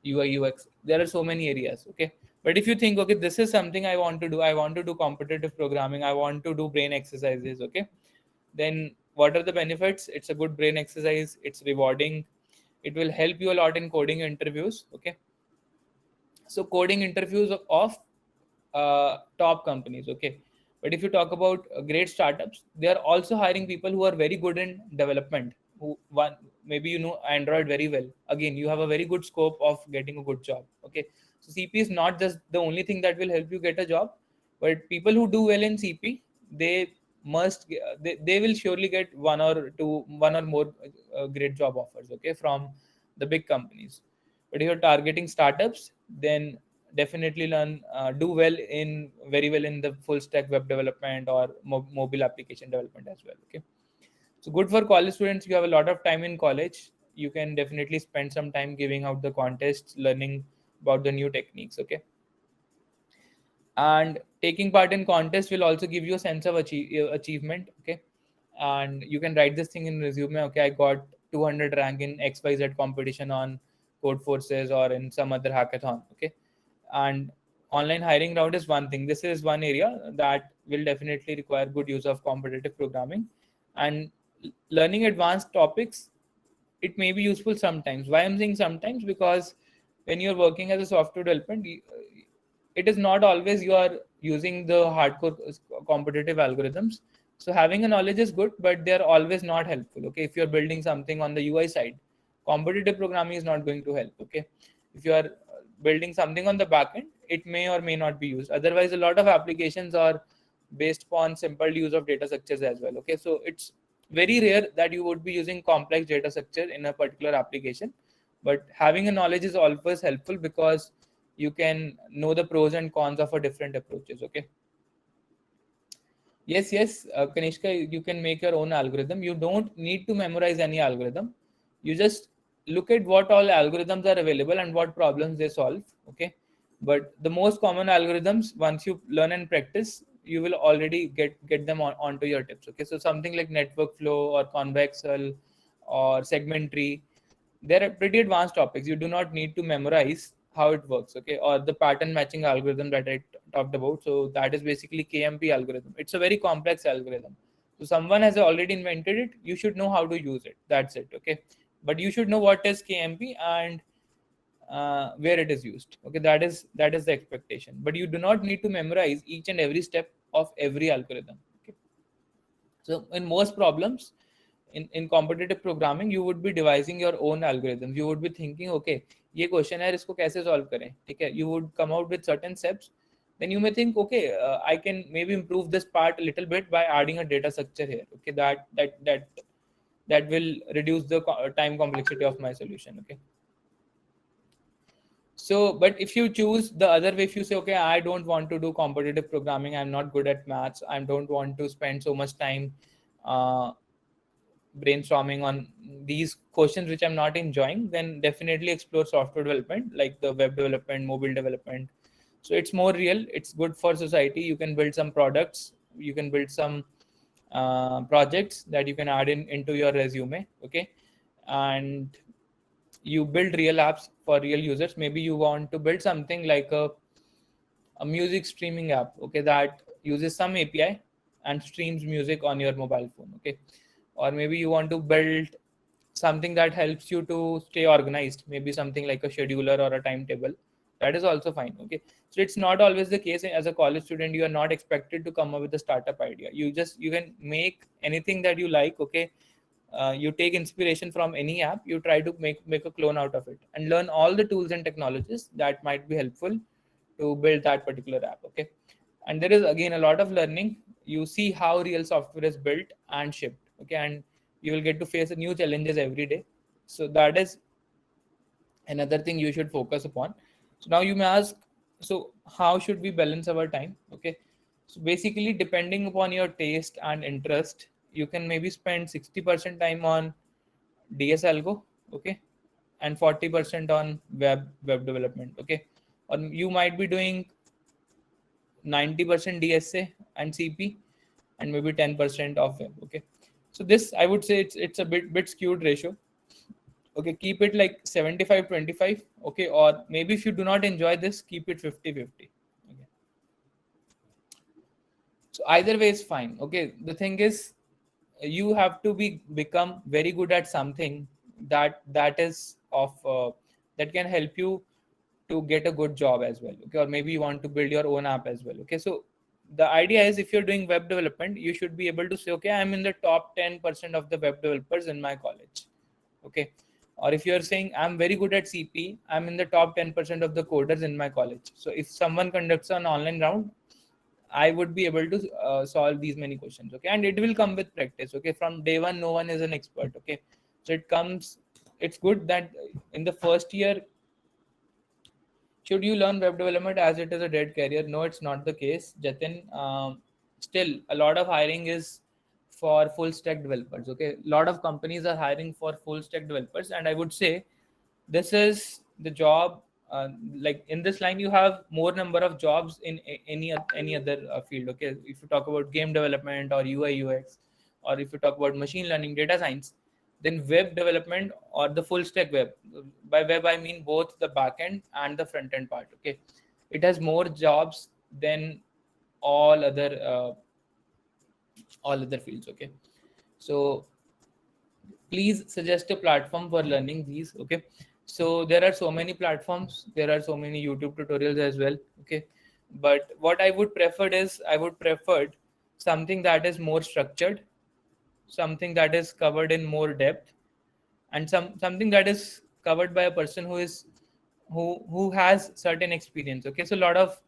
UI UX. There are so many areas. Okay, but if you think, okay, this is something I want to do, I want to do competitive programming, I want to do brain exercises. Okay, then what are the benefits? It's a good brain exercise. It's rewarding. It will help you a lot in coding interviews. Okay. So coding interviews of top companies. Okay. But if you talk about great startups, they are also hiring people who are very good in development. Who one maybe you know Android very well. Again, you have a very good scope of getting a good job. Okay. So CP is not just the only thing that will help you get a job, but people who do well in CP, they they will surely get one or more great job offers. Okay, from the big companies. But if you're targeting startups, then definitely do very well in the full stack web development or mobile application development as well. Okay, so good for college students. You have a lot of time in college. You can definitely spend some time giving out the contests, learning about the new techniques. Okay, and taking part in contests will also give you a sense of achievement. Okay, and you can write this thing in resume. Okay, I got 200 rank in XYZ competition on Code Forces or in some other hackathon. Okay, and online hiring round is one thing. This is one area that will definitely require good use of competitive programming, and learning advanced topics, it may be useful sometimes. Why I'm saying sometimes? Because when you're working as a software development, it is not always you are using the hardcore competitive algorithms. So having a knowledge is good, but they're always not helpful. Okay, if you're building something on the UI side, competitive programming is not going to help. Okay, if you are building something on the backend, it may or may not be used. Otherwise, a lot of applications are based upon simple use of data structures as well. Okay, so it's very rare that you would be using complex data structure in a particular application, but having a knowledge is always helpful because you can know the pros and cons of a different approaches. Okay, yes, Kanishka, you can make your own algorithm. You don't need to memorize any algorithm. You just look at what all algorithms are available and what problems they solve. Okay, but the most common algorithms, once you learn and practice, you will already get them onto your tips. Okay, so something like network flow or convexel or segment tree, they're pretty advanced topics. You do not need to memorize how it works. Okay, or the pattern matching algorithm that I talked about, so that is basically KMP algorithm. It's a very complex algorithm, so someone has already invented it. You should know how to use it. That's it. Okay, but you should know what is KMP and where it is used. Okay, that is the expectation, but you do not need to memorize each and every step of every algorithm. Okay, so in most problems in competitive programming, you would be devising your own algorithms. You would be thinking, okay, ये question है, इसको कैसे solve करें. ठीक है, you would come out with certain steps. Then you may think, okay, I can maybe improve this part a little bit by adding a data structure here. Okay, that will reduce the time complexity of my solution. Okay, so but if you choose the other way, if you say, okay, I don't want to do competitive programming, I'm not good at maths, I don't want to spend so much time uh, brainstorming on these questions which I'm not enjoying, then definitely explore software development like the web development, mobile development. So it's more real, it's good for society. You can build some products, you can build some projects that you can add into your resume. Okay, and you build real apps for real users. Maybe you want to build something like a music streaming app. Okay, that uses some API and streams music on your mobile phone. Okay, or maybe you want to build something that helps you to stay organized, maybe something like a scheduler or a timetable. That is also fine. Okay, so it's not always the case. As a college student, you are not expected to come up with a startup idea. You can make anything that you like. Okay, you take inspiration from any app, you try to make a clone out of it and learn all the tools and technologies that might be helpful to build that particular app. Okay, and there is again a lot of learning. You see how real software is built and shipped. Okay, and you will get to face new challenges every day. So that is another thing you should focus upon. So now you may ask, so how should we balance our time? Okay, so basically depending upon your taste and interest, you can maybe spend 60% time on DS algo. Okay, and 40% on web development. Okay, or you might be doing 90% DSA and CP and maybe 10% of web. Okay, so this, I would say, it's a bit skewed ratio. Okay, keep it like 75-25. Okay, or maybe if you do not enjoy this, keep it 50-50. Okay, so either way is fine. Okay, the thing is, you have to become very good at something that is of that can help you to get a good job as well, okay? Or maybe you want to build your own app as well, okay? So the idea is, if you're doing web development, you should be able to say, okay, I'm in the top 10% of the web developers in my college, okay? Or if you're saying I'm very good at CP, I'm in the top 10% of the coders in my college. So if someone conducts an online round, I would be able to solve these many questions, okay? And it will come with practice, okay? From day one, no one is an expert, okay? So it's good that in the first year, should you learn web development as it is a dead career? No, it's not the case, Jatin. Still, a lot of hiring is for full stack developers. Okay, a lot of companies are hiring for full stack developers, and I would say this is the job. Like in this line, you have more number of jobs in any other field. Okay, if you talk about game development or UI UX, or if you talk about machine learning, data science, then web development or the full stack web, by web I mean both the backend and the front end part, okay, it has more jobs than all other uh, all other fields, okay? So please suggest a platform for learning these, okay? So there are so many platforms, there are so many YouTube tutorials as well, okay? But what I would prefer is, I would prefer something that is more structured, something that is covered in more depth, and something that is covered by a person who has certain experience, okay? So a lot of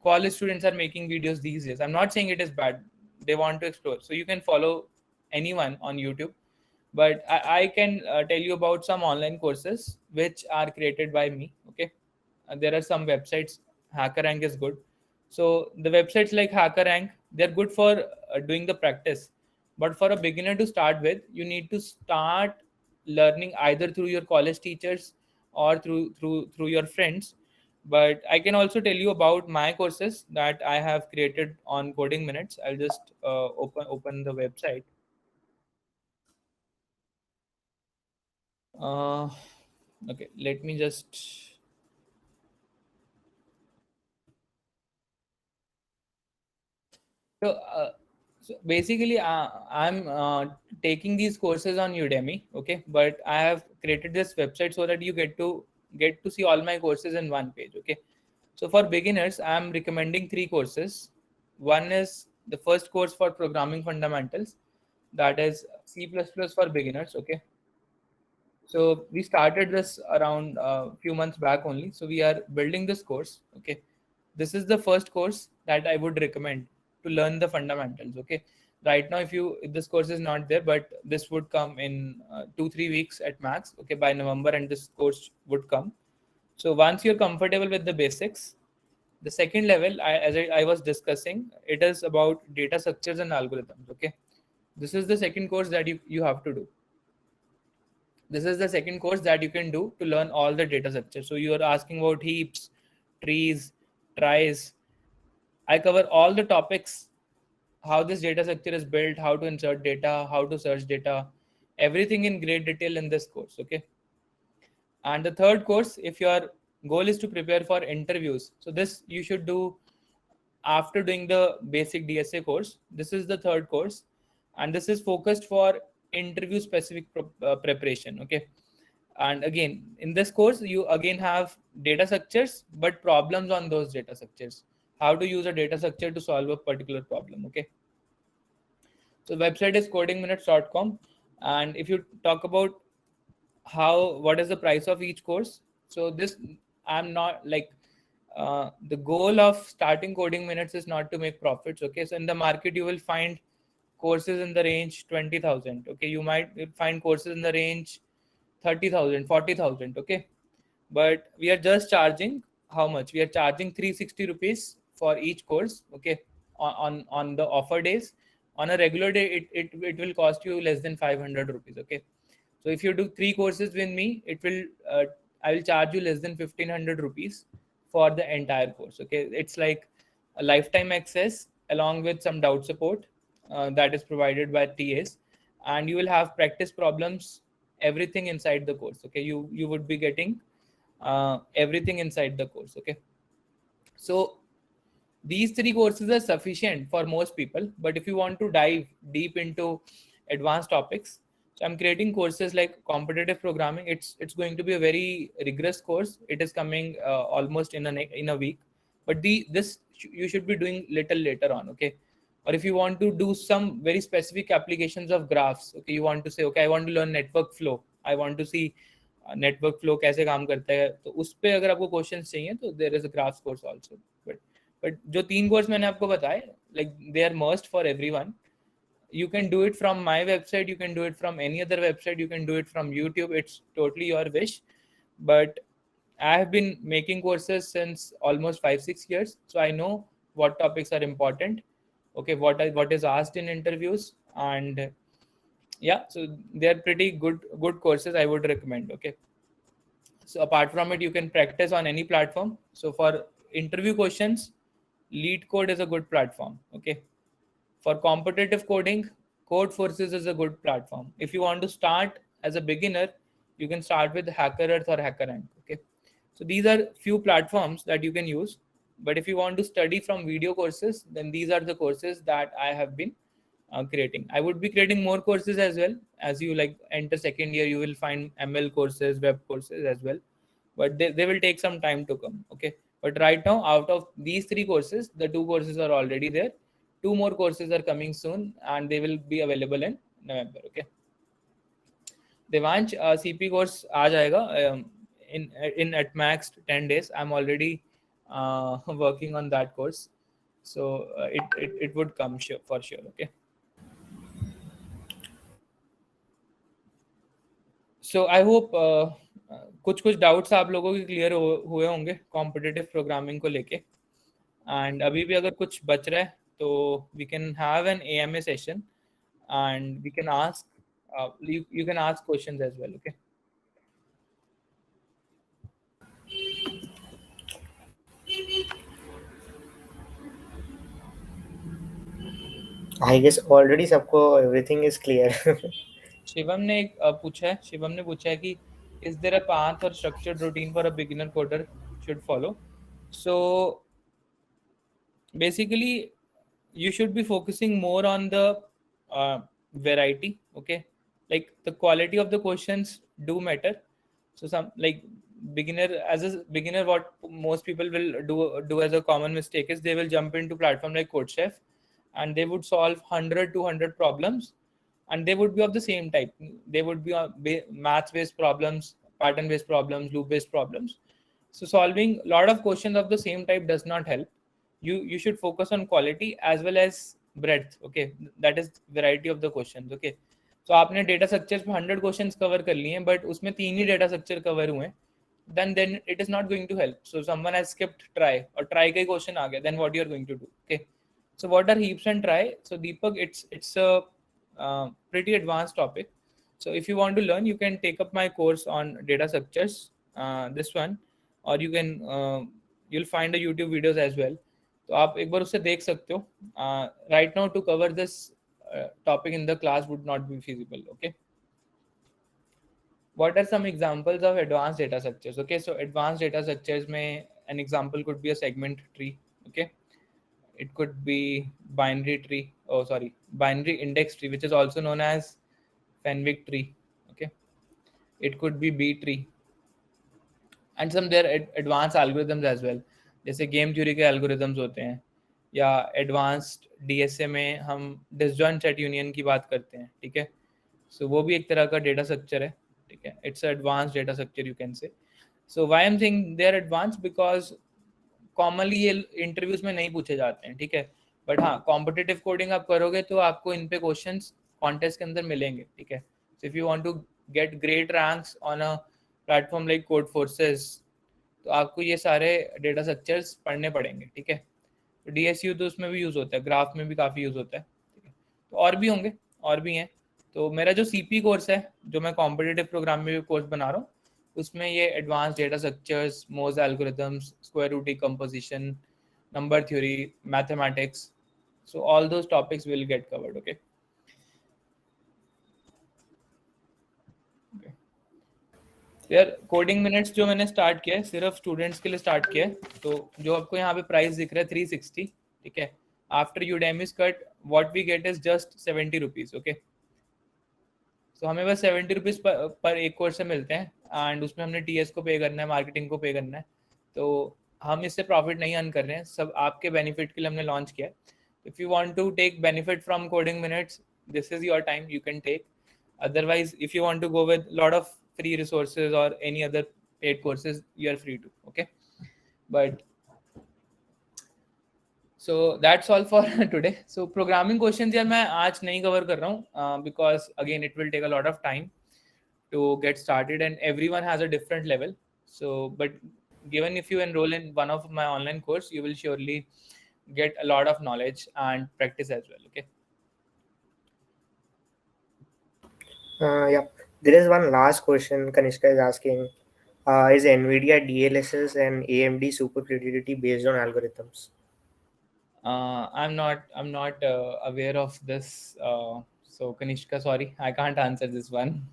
college students are making videos these days. I'm not saying it is bad, they want to explore, so you can follow anyone on YouTube. But I can tell you about some online courses which are created by me, okay? There are some websites. HackerRank is good. So the websites like HackerRank, they're good for doing the practice. But for a beginner to start with, you need to start learning either through your college teachers or through your friends. But I can also tell you about my courses that I have created on Coding Minutes. I'll just open the website. uh, okay, let me just. So basically, I'm taking these courses on Udemy, okay? But I have created this website so that you get to see all my courses in one page, okay? So for beginners, I'm recommending three courses. One is the first course for programming fundamentals, that is C++ for beginners, okay? So we started this around a few months back only. So we are building this course, okay? This is the first course that I would recommend to learn the fundamentals, okay? Right now, if this course is not there, but this would come in 2-3 weeks at max, okay? By November, and this course would come. So once you're comfortable with the basics, the second level, as I was discussing, it is about data structures and algorithms, okay? This is the second course that you have to do. This is the second course that you can do to learn all the data structures. So you are asking about heaps, trees, tries. I cover all the topics, how this data structure is built, how to insert data, how to search data, everything in great detail in this course, okay? And the third course, if your goal is to prepare for interviews, so this you should do after doing the basic DSA course. This is the third course, and this is focused for interview specific preparation, okay? And again, in this course, you again have data structures, but problems on those data structures, how to use a data structure to solve a particular problem, okay? So website is codingminutes.com. And if you talk about what is the price of each course, so this, I'm not like, the goal of starting Coding Minutes is not to make profits, okay? So in the market, you will find courses in the range 20,000, okay? You might find courses in the range 30,000, 40,000, okay? But we are just charging how much? We are charging 360 rupees for each course, okay? On the offer days. On a regular day, it will cost you less than 500 rupees, okay? So if you do three courses with me, I will charge you less than 1,500 rupees for the entire course, okay? It's like a lifetime access along with some doubt support that is provided by TAs, and you will have practice problems, everything inside the course, okay? You would be getting everything inside the course, okay? So these three courses are sufficient for most people, but if you want to dive deep into advanced topics. So I'm creating courses like competitive programming. It's going to be a very rigorous course. It is coming almost in a week, but this you should be doing little later on, okay? Or if you want to do some very specific applications of graphs, okay, you want to say, okay, I want to learn network flow, I want to see network flow कैसे काम करता है, तो उस पे अगर आपको questions चाहिए तो there is a graphs course also. But जो 3 कोर्स मैंने आपको बताए, like they are must for everyone. You can do it from my website, you can do it from any other website, you can do it from YouTube. It's totally your wish. But I have been making courses since almost 5-6 years, so I know what topics are important, okay, what is asked in interviews, and yeah, so they're pretty good courses. I would recommend, okay? So apart from it, you can practice on any platform. So for interview questions, LeetCode is a good platform, okay? For competitive coding, Codeforces is a good platform. If you want to start as a beginner, you can start with HackerEarth or HackerRank, okay? So these are few platforms that you can use. But if you want to study from video courses, then these are the courses that I have been creating. I would be creating more courses as well. As you like enter second year, you will find ML courses, web courses as well. But they will take some time to come, okay? But right now, out of these 3 courses, the 2 courses are already there. 2 more courses are coming soon, and they will be available in November, okay? Devansh, CP course aa jayega in at max 10 days. I'm already working on that course, so it would come for sure, okay? So I hope कुछ doubts आप लोगों के clear हुए होंगे competitive programming को लेके, and अभी भी अगर कुछ बच रहा है तो we can have an AMA session and we can ask you can ask questions as well, okay? I guess already सबको everything is clear. शिवम ने एक पूछा है कि is there a path or structured routine for a beginner coder should follow? So basically you should be focusing more on the variety, okay? Like the quality of the questions do matter. So some like as a beginner, what most people will do as a common mistake is they will jump into platform like CodeChef, and they would solve 100 200 problems, and they would be of the same type. They would be math based problems, pattern based problems, loop based problems. So solving a lot of questions of the same type does not help. You should focus on quality as well as breadth, okay? That is variety of the questions, okay? So आपने data structures पे 100 questions cover कर लिए हैं, but उसमें 3 ही data structure cover हुए हैं, then it is not going to help. So someone has skipped try, और try का ही क्वेश्चन आ गया, then what you are going to do, okay? So what are heaps and try? So Deepak, it's a pretty advanced topic. So if you want to learn, you can take up my course on data structures, this one, or you can you'll find the YouTube videos as well. तो आप एक बार उसे देख सकते हो. Right now to cover this topic in the class would not be feasible, okay? What are some examples of advanced data structures? Okay, so advanced data structures may an example could be a segment tree, okay? It could be binary index tree, which is also known as Fenwick tree, okay? It could be B tree, and some there advanced algorithms as well, जैसे game theory के algorithms होते हैं, या advanced DSA में हम disjoint set union की बात करते हैं, ठीक है? सो वो भी एक तरह का डेटा स्ट्रक्चर है, ठीक है? It's advanced data structure you can say. So why I am saying they are advanced, because commonly ये इंटरव्यूज में नहीं पूछे जाते हैं, ठीक है? बट हाँ, कॉम्पिटिटिव कोडिंग आप करोगे तो आपको इन पे क्वेश्चंस कॉन्टेस्ट के अंदर मिलेंगे, ठीक है? So if you want to get great ranks on a platform like Codeforces, तो आपको ये सारे डेटा स्ट्रक्चर्स पढ़ने पड़ेंगे, ठीक है? तो DSU तो उसमें भी यूज़ होता है, ग्राफ में भी काफ़ी यूज़ होता है, ठीक है? तो और भी होंगे, और भी हैं. तो मेरा जो CP कोर्स है, जो मैं कॉम्पिटिटिव प्रोग्रामिंग में कोर्स बना रहा हूँ, उसमें ये advance data structures, Mo's algorithms, square root decomposition, number theory, mathematics, so all those topics will get covered, okay? यार कोडिंग मिनट्स जो मैंने स्टार्ट किया है सिर्फ स्टूडेंट्स के लिए स्टार्ट किया है, तो जो आपको यहाँ पे प्राइस दिख रहा है 360, ठीक है? After Udemy's cut what we get is just 70 rupees, okay? तो हमें बस 70 रुपीज़ पर एक कोर्स से मिलते हैं, एंड उसमें हमने TS को पे करना है, मार्केटिंग को पे करना है, तो हम इससे प्रॉफिट नहीं अर्न कर रहे हैं, सब आपके बेनिफिट के लिए हमने लॉन्च किया है. If you want to take benefit from coding minutes, this is your time, you can take. Otherwise, if you want to go with a lot of free resources or any other paid courses, you are free to. Okay, but so that's all for today. So programming questions यार मैं आज नहीं cover कर रहा हूँ because again it will take a lot of time to get started and everyone has a different level. So but given if you enroll in one of my online course, you will surely get a lot of knowledge and practice as well. Okay. Yeah, there is one last question Kanishka is asking. Is NVIDIA DLSS and AMD supercriticality based on algorithms? I'm not aware of this. So Kanishka, sorry, I can't answer this one.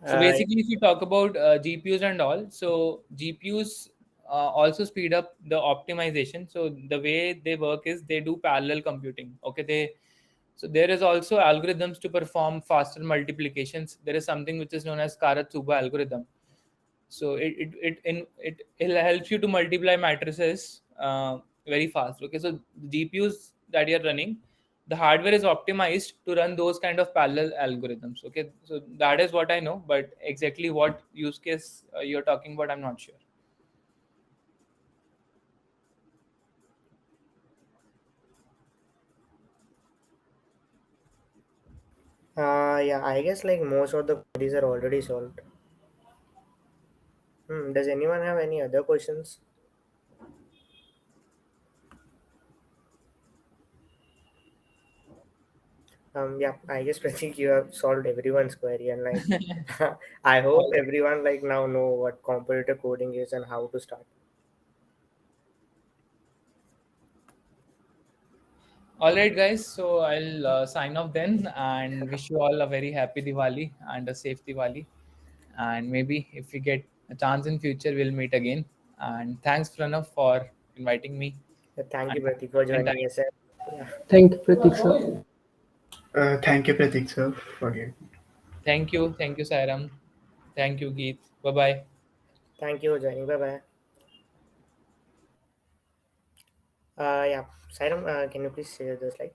So basically, if you talk about GPUs and all, so GPUs also speed up the optimization. So the way they work is they do parallel computing. Okay, so there is also algorithms to perform faster multiplications. There is something which is known as Karatsuba algorithm. So it helps you to multiply matrices very fast. Okay, so the GPUs that you're running, the hardware is optimized to run those kind of parallel algorithms. Okay, so that is what I know, but exactly what use case you're talking about, I'm not sure. Yeah, I guess like most of the queries are already solved. Does anyone have any other questions? Yeah, I guess Pratik, you have solved everyone's query, and like, I hope All right. everyone like now know what competitive coding is and how to start. All right, guys. So I'll sign off then and wish you all a very happy Diwali and a safe Diwali. And maybe if we get a chance in future, we'll meet again. And thanks, Pranav, for inviting me. Thank you, And Pratik, for and joining us. Yeah, Thank you, Pratiksha. Thank you, Pratik sir, for it. thank you, Sairam. Thank you, Geet. Bye bye. thank you for joining. Bye bye. Yeah, Sairam, can you please share the slide?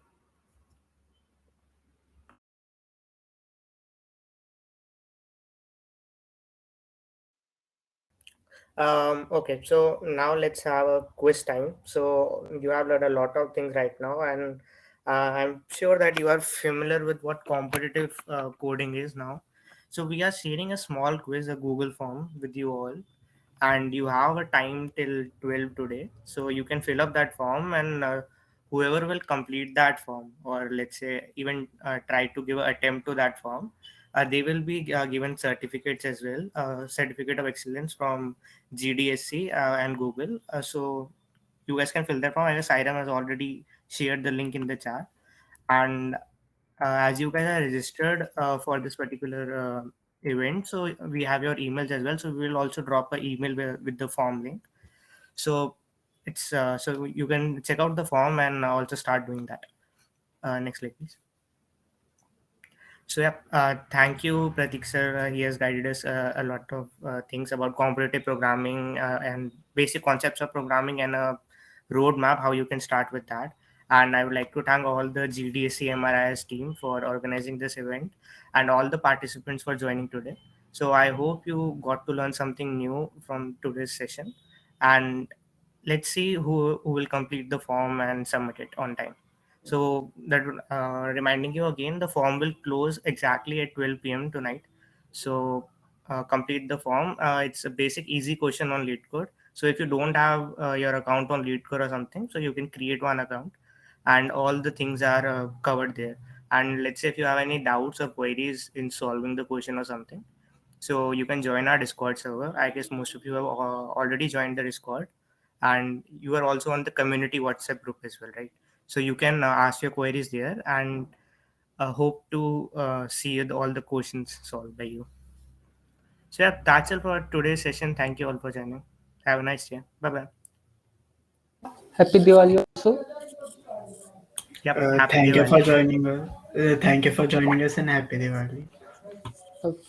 Okay, so now let's have a quiz time. So you have learned a lot of things right now, and I'm sure that you are familiar with what competitive coding is now. So we are sharing a small quiz, a Google form with you all, and you have a time till 12 today. So you can fill up that form, and whoever will complete that form, or let's say even try to give an attempt to that form, they will be given certificates as well, certificate of excellence from GDSC and Google. So you guys can fill that form. I guess Iram has already shared the link in the chat. And as you guys are registered for this particular event, so we have your emails as well. So we will also drop an email with the form link. So it's so you can check out the form and also start doing that. Next slide, please. So yeah, thank you, Pratik sir. He has guided us a lot of things about competitive programming and basic concepts of programming and a roadmap how you can start with that. And I would like to thank all the GDSC MRIS team for organizing this event and all the participants for joining today. So I hope you got to learn something new from today's session. And let's see who will complete the form and submit it on time. So that reminding you again, the form will close exactly at 12 p.m. tonight. So complete the form. It's a basic easy question on LeetCode. So if you don't have your account on LeetCode or something, so you can create one account, and all the things are covered there. And let's say if you have any doubts or queries in solving the question or something, so you can join our Discord server. I guess most of you have already joined the Discord, and you are also on the community WhatsApp group as well, right? So you can ask your queries there, and hope to see all the questions solved by you. So yeah, that's all for today's session. Thank you all for joining. Have a nice day. Bye bye. Happy Diwali also. Yep. Happy Thank you for Diwali. joining us. Thank you for joining us and happy Diwali. Okay.